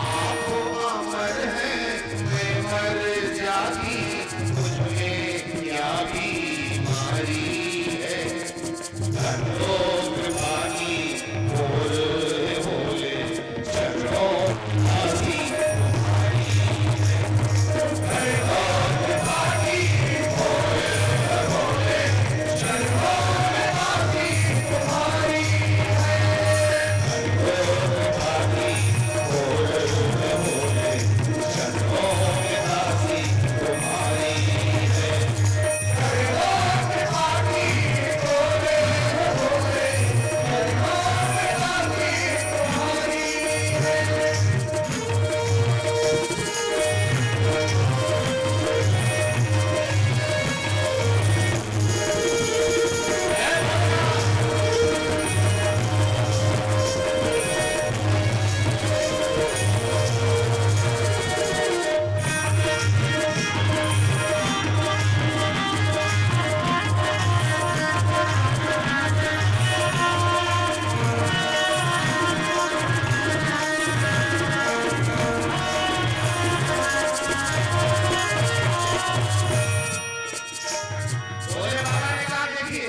आप अमर हैं, मैं मर जाती, मुझमें क्या बीमारी है। कर लो कृपा की बोले बोले, चलो आदि तुम्हारी है। कर लो कृपा की बोले बोले, चलो आदि तुम्हारी है। कर लो कृपा की बोले बोले, चलो आदि तुम्हारी है। कर लो कृपा की बोले बोले, चलो आदि तुम्हारी है। भोले बाबा ने कहा, देखिए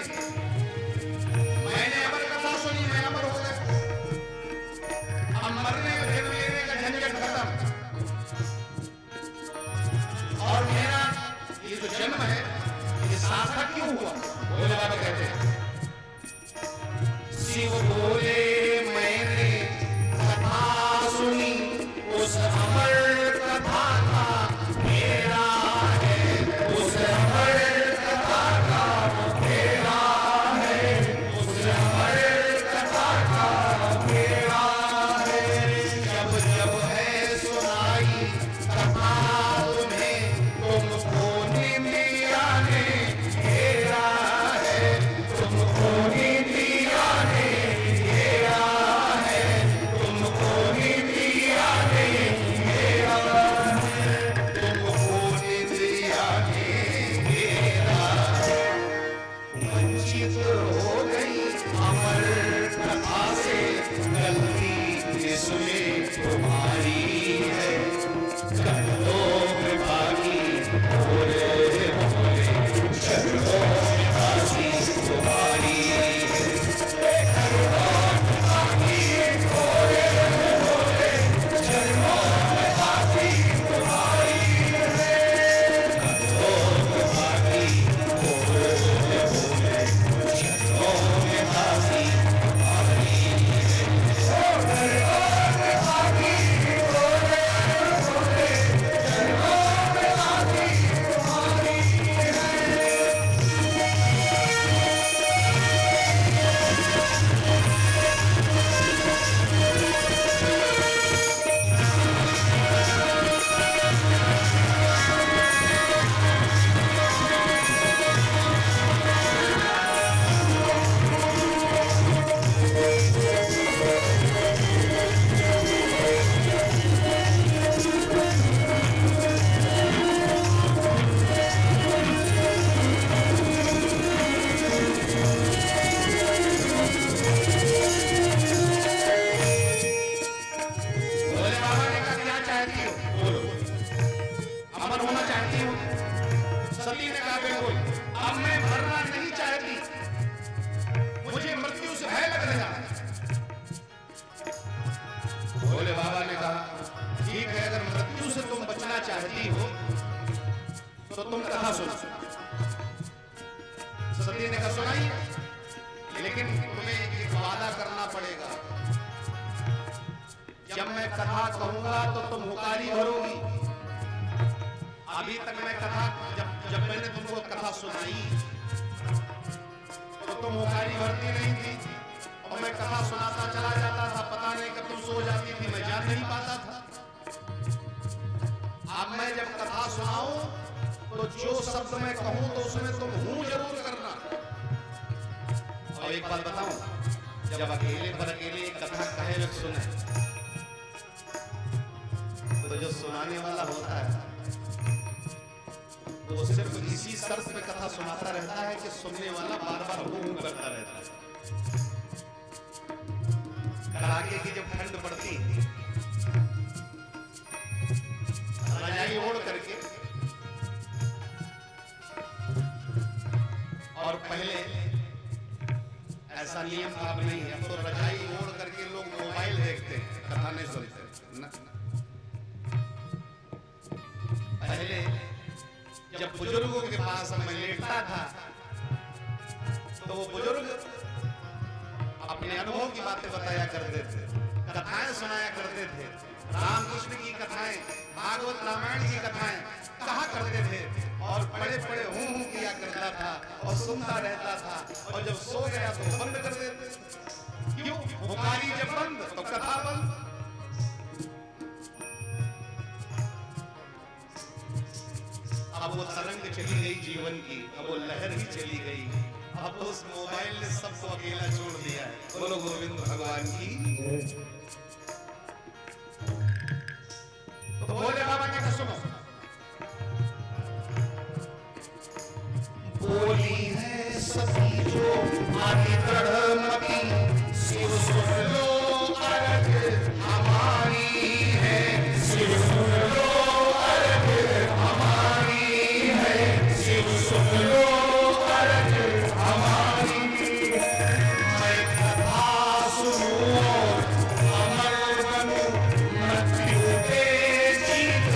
मैंने अमर कथा सुनी, मैं अमर हो गया, अब मरने और जन्म लेने का झंझट खत्म। और मेरा ये जो जन्म है ये सार्थक क्यों हुआ? भोले बाबा कहते हैं, शिव बोले मैंने कथा सुनी, उस अमर कथा का मेरा है, उस अमर कथा का मेरा है, उस अमर कथा का मेरा है। जब जब है सुनाई कथा तुम्हें, तुमको निंदिया ने घेरा है, तुमको निंदिया ने घेरा है, तुमको निंदिया ने घेरा है, तुमको निंदिया ने घेरा है। वंचित हो गई अमर कथा से, गलती इसमें तुम्हारी है। कर लो कृपा की बोले बोले, चलो आदि तुम्हारी है। कर लो कृपा की बोले बोले, चलो आदि तुम्हारी है। कर लो कृपा की बोले बोले, चलो आदि तुम्हारी है। कर लो कृपा की बोले बोले, चलो आदि तुम्हारी भोले बाबा ने कहा, क्या चाहती हो? बोलो। अमर होना चाहती हो? सती ने कहा, बिल्कुल। अब मैं मरना नहीं चाहती, मुझे मृत्यु से भय लग रहा है। भोले बाबा ने कहा, ठीक है, अगर मृत्यु से तुम बचना चाहती हो तो तुम कथा सुनो। सती ने कहा, सुनाइए, लेकिन तुम्हें एक वादा करना पड़ेगा। जब मैं कथा कहूंगा तो तुम हुकारी भरोगी, अभी तक मैं कथा जब मैंने तुमको कथा सुनाई तो तुम होकारी भरती नहीं थी और मैं कथा सुनाता चला जाता था। पता नहीं कब तुम सो जाती थी, मैं जान नहीं पाता था। अब मैं जब कथा सुनाऊं तो जो शब्द मैं कहूं तो उसमें तुम हूं जरूर करना। और एक बात बताऊं, जब अकेले पर अकेले एक कथा कहे न सुने तो जो सुनाने वाला होता है वो सिर्फ इसी शर्त पे कथा सुनाता रहता है कि सुनने वाला बार बार हूं करता रहता है। कड़ाके की जब ठंड पड़ती रजाई ओढ़ करके, और पहले ऐसा नियम था, अब नहीं है। अब तो रजाई ओढ़ करके लोग मोबाइल देखते हैं, कथा नहीं सुनते। पहले जब बुजुर्गों के पास मैं लेटता था तो वो बुजुर्ग अपने अनुभव की बातें बताया करते थे, कथाएं सुनाया करते थे। रामकृष्ण की कथाएं, भागवत रामायण की कथाएं कहा करते थे और पड़े पड़े हूं किया करता था और सुनता रहता था। और जब सो गया तो बंद कर देते। क्यों? होकारी जब बंद तो कथा बंद। अब वो तरंग चली गई जीवन की, अब वो लहर ही चली गई। अब तो उस मोबाइल ने सबको अकेला छोड़ दिया है। बोलो गोविंद भगवान की। तो बोले बाबा ने कहा सुनो, बोली है सती जो आदि दृढ़मती, सिर सुन लो अर्घ हमारी है, सिर सुन लो अर्घ हमारी है, सिर सुन लो अर्घ हमारी है। मैं कथा सुनूं अमर बनूं, मृत्यु पे जीत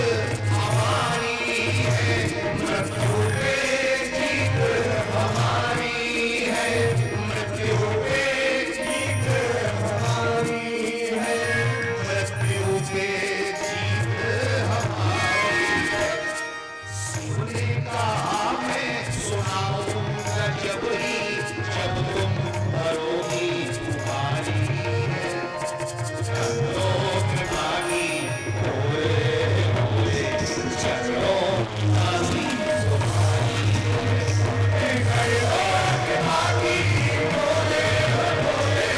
हमारी है, मृत्यु पे जीत हमारी है, मृत्यु पे जीत हमारी है, मृत्यु पे जीत हमारी है। सुने कहा मैं सुनाऊंगा जब ही, जब तुम भरोगी तुम्हारी है। चलो कृपाली बोले बोले, चलो कृपाली तुम्हारी है। चलो कृपाली बोले बोले,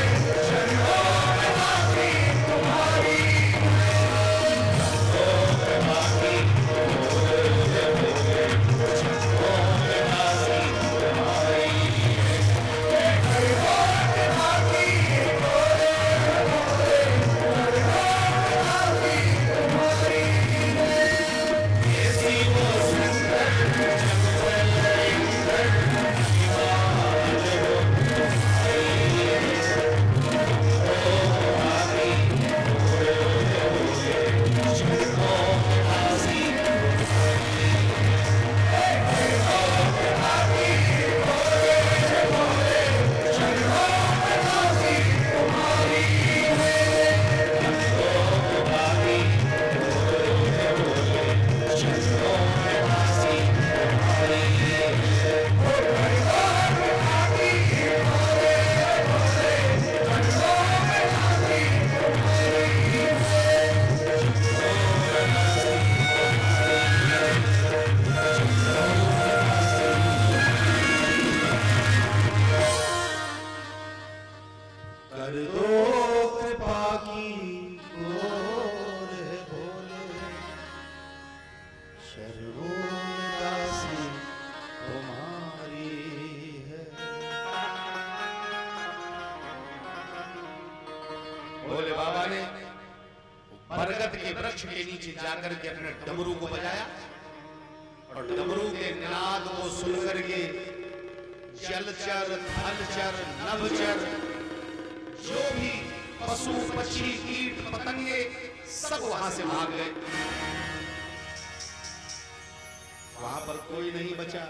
चलो कृपाली तुम्हारी है। चलो कृपाली बोले बोले, चलो कृपाली तुम्हारी है। चलो कृपाली बोले बोले, चलो कृपाली तुम्हारी है। ऐसी वो सुंदर जगवल इंदर, शिवाज हो तुम्हारी है। चलो कृपाली बोले बोले, चलो कृपाली तुम्हारी है। चलो कृपाली बोले बोले, चलो कृपाली तुम्हारी है। चलो कृपाली बोले बोले, चलो कृपाली तुम्हारी है। कर दो कृपा की गोर है भोले, शरणों में दासी तुम्हारी है। भोले बाबा ने बरगद के वृक्ष के नीचे जाकर के अपने डमरू को बजाया और डमरू के निनाद को सुनकर के जलचर, थलचर, नभचर, जो भी पशु पक्षी कीट पतंगे सब वहां से भाग गए। वहां पर कोई नहीं बचा।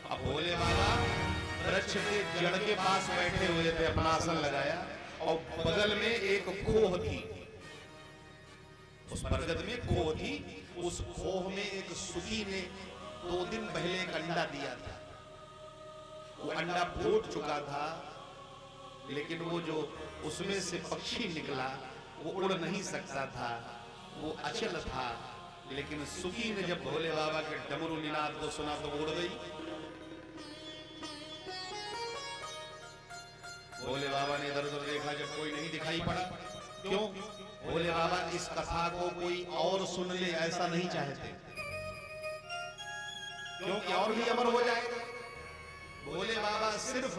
अब भोले बाबा वृक्ष के जड़ के पास बैठे हुए थे, अपना आसन लगाया और बगल में एक खोह थी। उस बरगद में खोह थी, उस खोह में एक सुगी ने 2 दिन पहले एक अंडा दिया था। वो अंडा फूट चुका था, लेकिन वो जो उसमें से पक्षी निकला वो उड़ नहीं सकता था, वो अचल था। लेकिन सुगी ने जब भोले बाबा के डमरू निनाद को सुना तो उड़ गई। भोले बाबा ने इधर उधर देखा, जब कोई नहीं दिखाई पड़ा। क्यों? भोले बाबा इस कथा को कोई और सुन ले ऐसा नहीं चाहते, क्योंकि और भी अमर हो जाएगा। भोले बाबा सिर्फ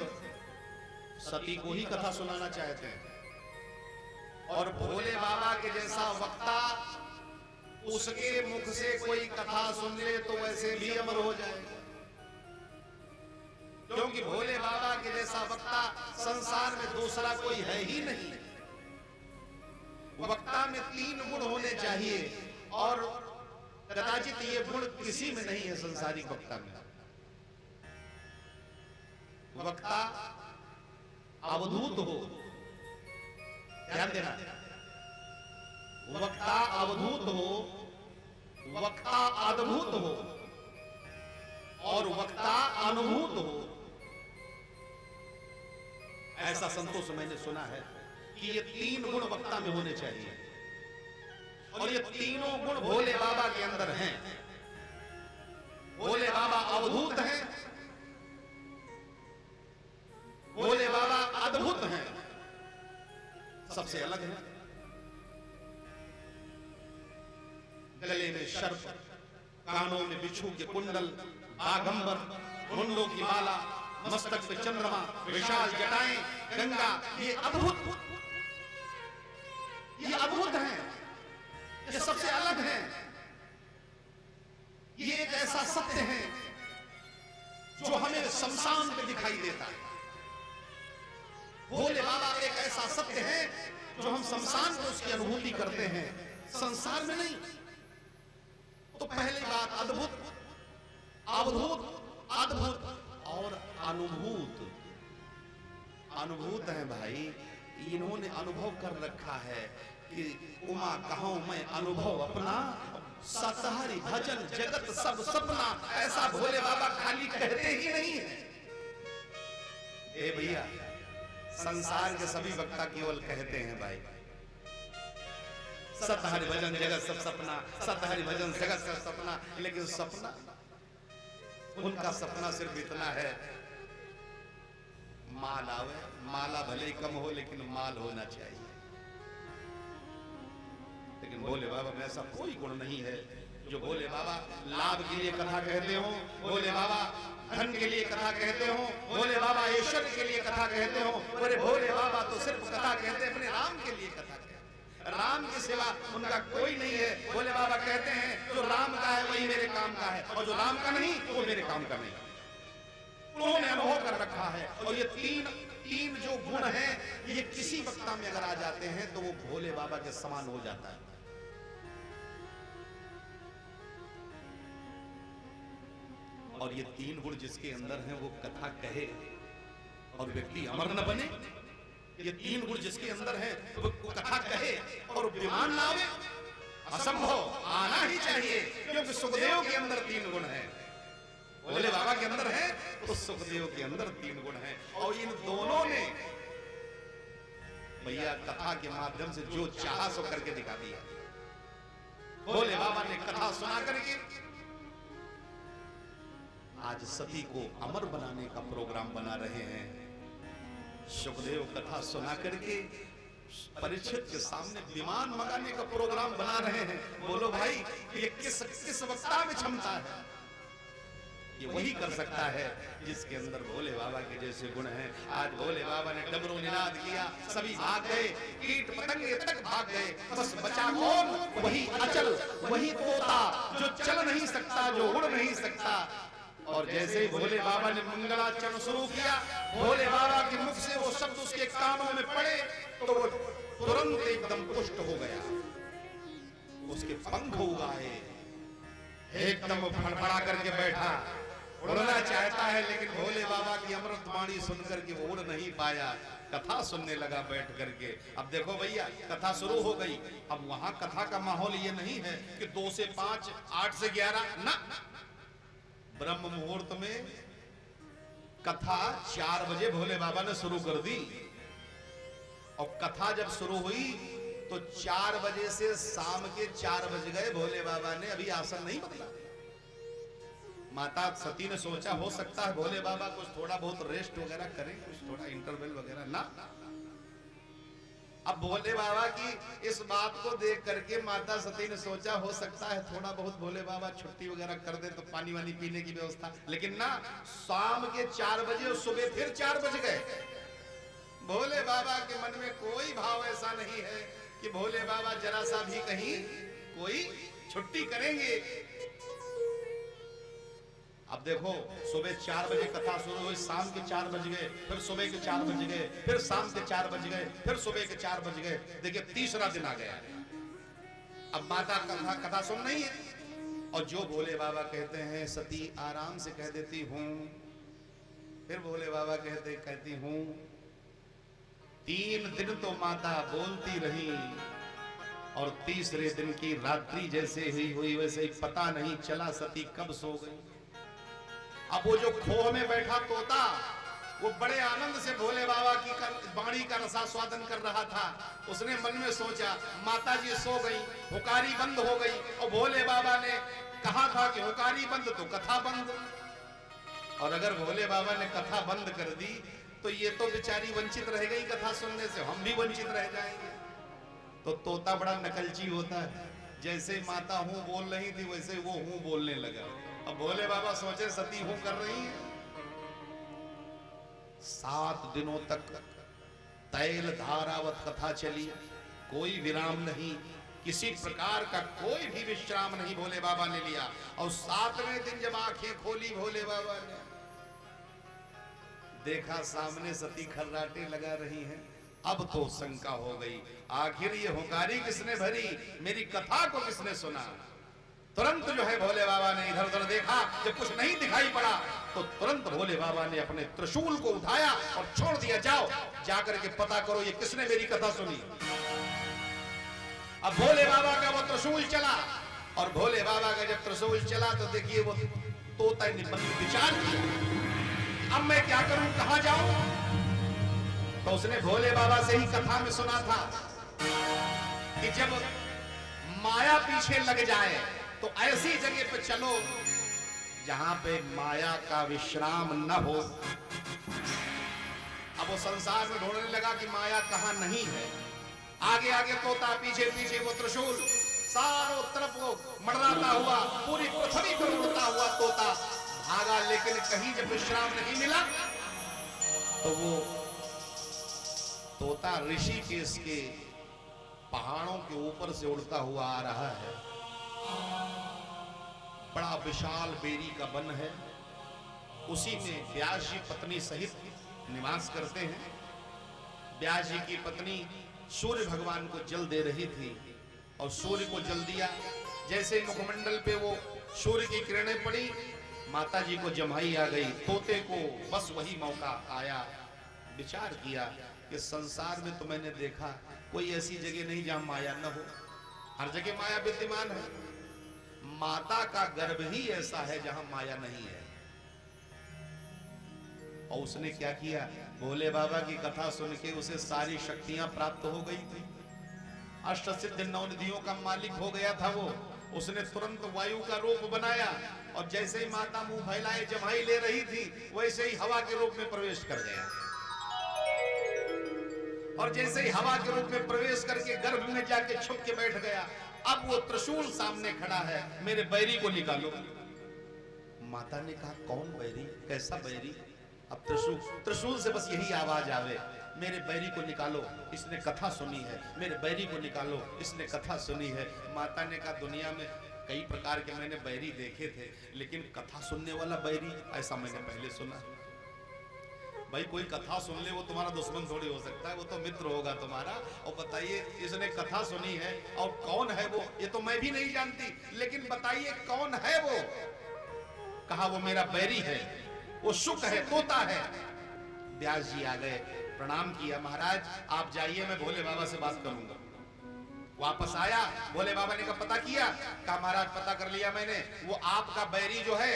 सती को ही कथा सुनाना चाहते हैं, और भोले बाबा के जैसा वक्ता उसके मुख से कोई कथा सुन ले तो वैसे भी अमर हो जाएगा। क्योंकि भोले बाबा के जैसा वक्ता संसार में दूसरा कोई है ही नहीं। वक्ता में 3 गुण होने चाहिए, और कदाचित ये गुण किसी में नहीं है संसारिक वक्ता में। वक्ता अवधूत हो, ध्यान देना, वक्ता अवधूत हो, वक्ता अद्भुत हो, और वक्ता अनुभूत हो। ऐसा संतों से मैंने सुना है कि ये 3 गुण वक्ता में होने चाहिए, और ये तीनों गुण भोले बाबा के अंदर हैं। भोले बाबा अवधूत हैं, भोले बाबा अद्भुत हैं, सबसे अलग है। गले में सर्प, कानों में बिच्छू के कुंडल, बागंबर, मुंडों की माला, मस्तक पे चंद्रमा, विशाल जटाएं, गंगा, ये अद्भुत हैं, ये सबसे अलग हैं। ये एक ऐसा सत्य है जो हमें शमशान पे दिखाई देता है। भोले बाबा एक ऐसा सत्य है जो हम शमशान में उसकी अनुभूति करते हैं, संसार में नहीं। तो पहली बात अद्भुत, अवधूत, अद्भुत और अनुभूत। अनुभूत है भाई, इन्होंने अनुभव कर रखा है कि उमा कहूं मैं अनुभव अपना, सतहरि भजन जगत सब सपना। ऐसा भोले बाबा खाली कहते ही नहीं है। ए भैया, संसार के सभी वक्ता केवल कहते हैं भाई सतहरि भजन जगत सब सपना, सतहरि भजन जगत सब सपना, लेकिन सपना, उनका सपना सिर्फ इतना है माल आवे, माला भले ही कम हो लेकिन माल होना चाहिए। लेकिन भोले बाबा में ऐसा कोई गुण नहीं है जो भोले बाबा लाभ के लिए कथा कहते हो, भोले बाबा धन के लिए कथा कहते हो, भोले बाबा ऐश्वर्य के लिए कथा कहते हो। अरे भोले बाबा तो सिर्फ कथा कहते हैं अपने राम के लिए कथा कहते हैं, राम के सिवा उनका कोई नहीं है। भोले बाबा कहते हैं जो राम का है वही मेरे काम का है, और जो राम का नहीं वो मेरे काम का नहीं। उन्होंने अनुभव कर रखा है। और ये तीन जो गुण हैं, ये किसी वक्ता में अगर आ जाते हैं तो वो भोले बाबा के समान हो जाता है। और ये 3 गुण जिसके अंदर हैं वो कथा कहे और व्यक्ति अमर न बने। ये 3 गुण जिसके अंदर हैं वो कथा कहे और विमान ना आवे, असंभव। आना ही चाहिए, क्योंकि सुखदेव के अंदर 3 गुण हैं, भोले बाबा के अंदर है तो सुखदेव के अंदर 3 गुण हैं। और इन दोनों ने भैया कथा के माध्यम से जो चाहा सो करके दिखा दिया। भोले बाबा ने कथा सुना करके आज सती को अमर बनाने का प्रोग्राम बना रहे हैं। सुखदेव कथा सुना करके परीक्षित के सामने विमान मंगाने का प्रोग्राम बना रहे हैं। बोलो भाई, ये किस वक्ता में क्षमता है? ये वही कर सकता है जिसके अंदर भोले बाबा के जैसे गुण हैं। आज भोले बाबा ने डमरू निनाद किया, सभी भाग गए, कीट पतंगे तक भाग गए, बस बचा कौन? वही अचल, वही तोता जो चल नहीं सकता, जो उड़ नहीं सकता। और जैसे ही भोले बाबा ने मंगलाचरण शुरू किया, भोले बाबा के मुख से वो शब्द उसके कानों में पड़े तो वो तुरंत एकदम पुष्ट हो गया, उसके पंख उगाए, एकदम फड़फड़ा करके बैठा। उड़ना चाहता है, लेकिन भोले बाबा की अमृत वाणी सुनकर के वो उड़ नहीं पाया, कथा सुनने लगा बैठ करके। अब देखो भैया, कथा शुरू हो गई। अब वहां कथा का माहौल ये नहीं है कि 2 से 5, 8 से 11 ना, ब्रह्म मुहूर्त में कथा 4 बजे भोले बाबा ने शुरू कर दी। और कथा जब शुरू हुई तो 4 बजे से शाम के 4 बज गए, भोले बाबा ने अभी आसन नहीं बदला। माता सती ने सोचा हो सकता है भोले बाबा कुछ थोड़ा बहुत रेस्ट वगैरह करें, कुछ थोड़ा इंटरवल वगैरह ना। अब भोले बाबा की इस बात को देख करके माता सती ने सोचा हो सकता है थोड़ा बहुत भोले बाबा छुट्टी वगैरह कर दे तो पानी वानी पीने की व्यवस्था, लेकिन ना, शाम के 4 बजे और सुबह फिर 4 बज गए। भोले बाबा के मन में कोई भाव ऐसा नहीं है कि भोले बाबा जरा सा भी कहीं कोई छुट्टी करेंगे। अब देखो, सुबह 4 बजे कथा शुरू हुई, शाम के 4 बज गए, फिर सुबह के 4 बज गए, फिर शाम के 4 बज गए, फिर सुबह के 4 बज गए। देखिए तीसरा दिन आ गया। अब माता कथा सुन रही है और जो भोले बाबा कहते हैं सती आराम से कह देती हूं, फिर भोले बाबा कहती हूं। 3 दिन तो माता बोलती रही और तीसरे दिन की रात्रि जैसे ही हुई वैसे ही पता नहीं चला सती कब सो गई। अब वो जो खोह में बैठा तोता, वो बड़े आनंद से भोले बाबा की वाणी का रसास्वादन कर रहा था। उसने मन में सोचा माता जी सो गई, हुकारी बंद हो गई, और भोले बाबा ने कहा था कि हुकारी बंद तो कथा बंद। और अगर भोले बाबा ने कथा बंद कर दी तो ये तो बेचारी वंचित रह गई कथा सुनने से, हम भी वंचित रह जाएंगे। तो तोता बड़ा नकलची होता है, जैसे माता हूं बोल रही थी वैसे वो हूं बोलने लगा। अब भोले बाबा सोचे सती हूं कर रही है। 7 दिनों तक तैल धारावत कथा चली, कोई विराम नहीं, किसी प्रकार का कोई भी विश्राम नहीं भोले बाबा ने लिया। और 7वें दिन जब आंखें खोली भोले बाबा ने, देखा सामने सती खर्राटे लगा रही हैं। अब तो शंका हो गई, आखिर ये हुंकारी किसने भरी, मेरी कथा को किसने सुना। तुरंत जो है भोले बाबा ने इधर उधर देखा, जब कुछ नहीं दिखाई पड़ा तो तुरंत भोले बाबा ने अपने त्रिशूल को उठाया और छोड़ दिया, जाओ जाकर के पता करो ये किसने मेरी कथा सुनी। अब भोले बाबा का वो त्रिशूल चला, और भोले बाबा का जब त्रिशूल चला तो देखिए वो तोता ने विचार किया, अब मैं क्या करूं, कहां जाऊं। तो उसने भोले बाबा से ही कथा में सुना था कि जब माया पीछे लग जाए तो ऐसी जगह पे चलो जहां पे माया का विश्राम न हो। अब वो संसार में ढूंढने लगा कि माया कहां नहीं है। आगे आगे तोता, पीछे पीछे वो त्रिशूल, चारों तरफ वो मंडराता हुआ, पूरी पृथ्वी पर उड़ता हुआ तोता भागा, लेकिन कहीं जब विश्राम नहीं मिला तो वो तोता ऋषिकेश के पहाड़ों के ऊपर से उड़ता हुआ आ रहा है। बड़ा विशाल बेरी का वन है, उसी में व्यास जी पत्नी सहित निवास करते हैं। व्यास जी की पत्नी सूर्य भगवान को जल दे रही थी और सूर्य को जल दिया। जैसे मुखमंडल पे वो सूर्य की किरणें पड़ी, माता जी को जमाई आ गई। तोते को बस वही मौका आया, विचार किया कि संसार में तो मैंने देखा कोई ऐसी जगह नहीं जहां माया न हो, हर जगह माया विद्यमान है। माता का गर्भ ही ऐसा है जहां माया नहीं है। और उसने क्या किया, भोले बाबा की कथा सुन के उसे सारी शक्तियां प्राप्त हो गई थी। अष्टसिद्ध 9 निधियों का मालिक हो गया था वो। उसने तुरंत वायु का रूप बनाया और जैसे ही माता मुंह फैलाए जमाई ले रही थी वैसे ही हवा के रूप में प्रवेश कर गया। और जैसे ही हवा के रूप में प्रवेश करके गर्भ में जाके छुप के बैठ गया। अब वो त्रिशूल सामने खड़ा है, मेरे बैरी को निकालो। माता ने कहा कौन बैरी, कैसा बैरी। अब त्रिशूल से बस यही आवाज आवे, मेरे बैरी को निकालो, इसने कथा सुनी है, मेरे बैरी को निकालो, इसने कथा सुनी है। माता ने कहा दुनिया में कई प्रकार के मैंने बैरी देखे थे, लेकिन कथा सुनने वाला बैरी ऐसा मैंने पहले सुना। भाई कोई कथा सुन ले वो तुम्हारा दुश्मन थोड़ी हो सकता है, वो तो मित्र होगा तुम्हारा। और बताइए इसने कथा सुनी है और कौन है वो, ये तो मैं भी नहीं जानती, लेकिन बताइए कौन है वो। कहा वो मेरा बैरी है, वो शुक है, तोता है। व्यास जी आ गए, प्रणाम किया, महाराज आप जाइए, मैं भोले बाबा से बात करूंगा। वापस आया, भोले बाबा ने कहा पता किया? कहा महाराज पता कर लिया मैंने, वो आपका बैरी जो है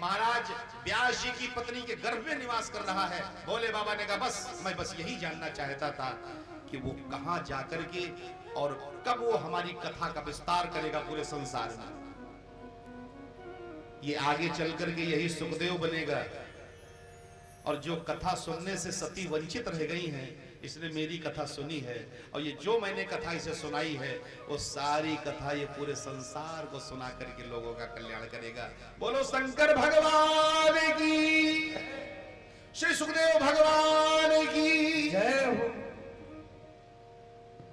महाराज व्यास जी की पत्नी के गर्भ में निवास कर रहा है। भोले बाबा ने कहा बस मैं बस यही जानना चाहता था कि वो कहां जाकर के और कब वो हमारी कथा का विस्तार करेगा पूरे संसार में। ये आगे चल करके यही सुखदेव बनेगा। और जो कथा सुनने से सती वंचित रह गई हैं, इसने मेरी कथा सुनी है, और ये जो मैंने कथा इसे सुनाई है वो सारी कथा ये पूरे संसार को सुना करके लोगों का कल्याण करेगा। बोलो शंकर भगवान की, श्री सुखदेव भगवान की जय हो।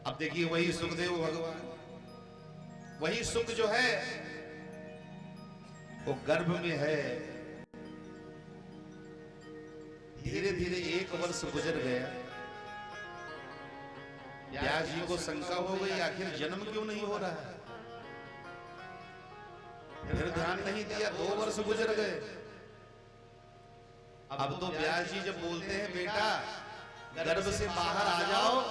अब देखिए वही सुखदेव भगवान, वही सुख जो है वो गर्भ में है। धीरे धीरे 1 वर्ष गुजर गया। व्यास जी को शंका हो गई आखिर जन्म क्यों नहीं हो रहा है। फिर ध्यान नहीं दिया, 2 वर्ष गुजर गए। अब तो व्यास जी जब बोलते हैं बेटा गर्भ से बाहर आ जाओ,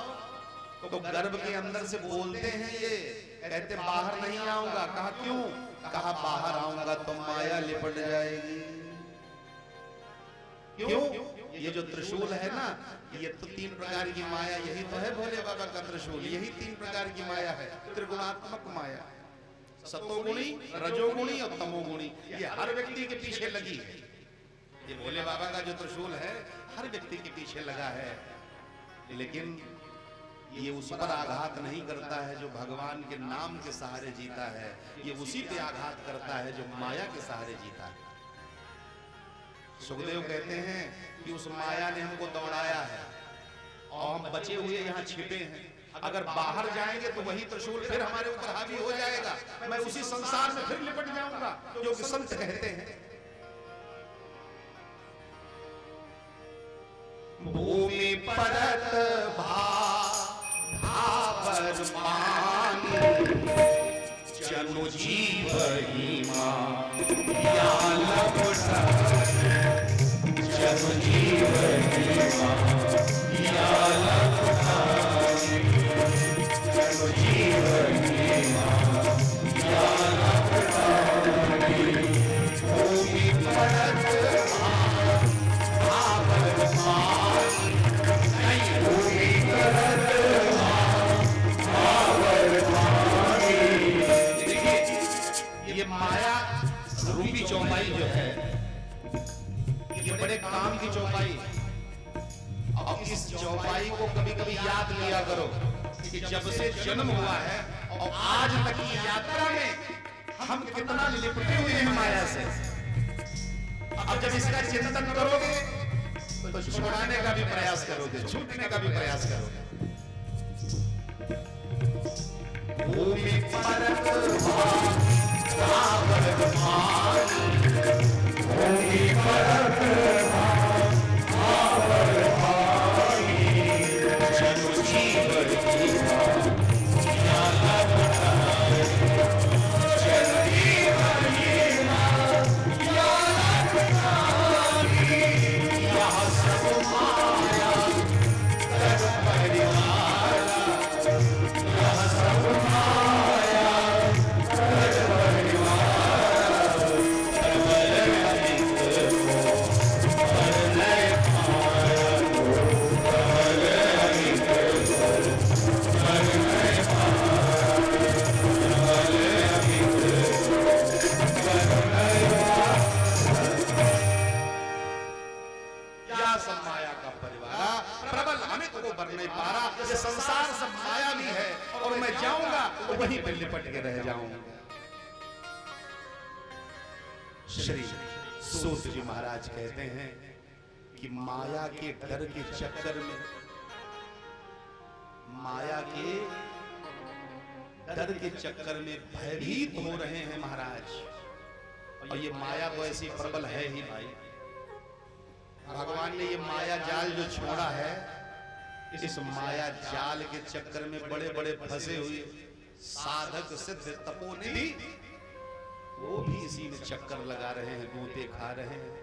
तो गर्भ के अंदर से बोलते हैं ये, कहते बाहर नहीं आऊंगा। कहा क्यों? कहा बाहर आऊंगा तो माया लिपट जाएगी। क्यों? ये जो त्रिशूल है ना, ये तो 3 प्रकार की माया, यही तो है भोले बाबा का त्रिशूल, यही 3 प्रकार की माया है, त्रिगुणात्मक माया, सतोगुणी, रजोगुणी और तमोगुणी। ये हर व्यक्ति के पीछे लगी है। ये भोले बाबा का जो त्रिशूल है हर व्यक्ति के पीछे लगा है, लेकिन ये उस पर आघात नहीं करता है जो भगवान के नाम के सहारे जीता है। ये उसी पे आघात करता है जो माया के सहारे जीता है। सुखदेव कहते हैं कि उस माया ने हमको दौड़ाया है और हम बचे हुए यहाँ छिपे हैं। अगर बाहर जाएंगे तो वही त्रिशूल फिर हमारे ऊपर हावी हो जाएगा, मैं उसी संसार में फिर लिपट जाऊंगा, जो कि संत कहते हैं। भूमि परत भावर पानी जनु जीव जनु जीव जनु जीव भूमि परत भावर पानी भूमि परत ये माया रूपी चौपाई जो है ये बड़े काम की चौपाई। और इस चौपाई को कभी कभी याद लिया करो कि जब से जन्म हुआ है और आज तक की यात्रा में हम कितना लिपटे हुए हैं माया से। अब जब इसका चिंतन करोगे तो छुड़ाने का भी प्रयास करोगे, छूटने का भी प्रयास करोगे। भूमि परत भावर पानी भूमि परत भावर पानी जनु जीव वहीं पे लिपट के रह जाऊंगा। श्री सूत जी महाराज कहते हैं कि माया के डर के चक्कर में, माया के डर के चक्कर में भयभीत हो रहे हैं महाराज। और ये माया तो ऐसी प्रबल है ही भाई। भगवान ने ये माया जाल जो छोड़ा है, इस माया जाल के चक्कर में बड़े बड़े फंसे हुए साधक सिद्ध तपोनिधि वो भी इसी में चक्कर लगा रहे हैं, गूंते खा रहे हैं।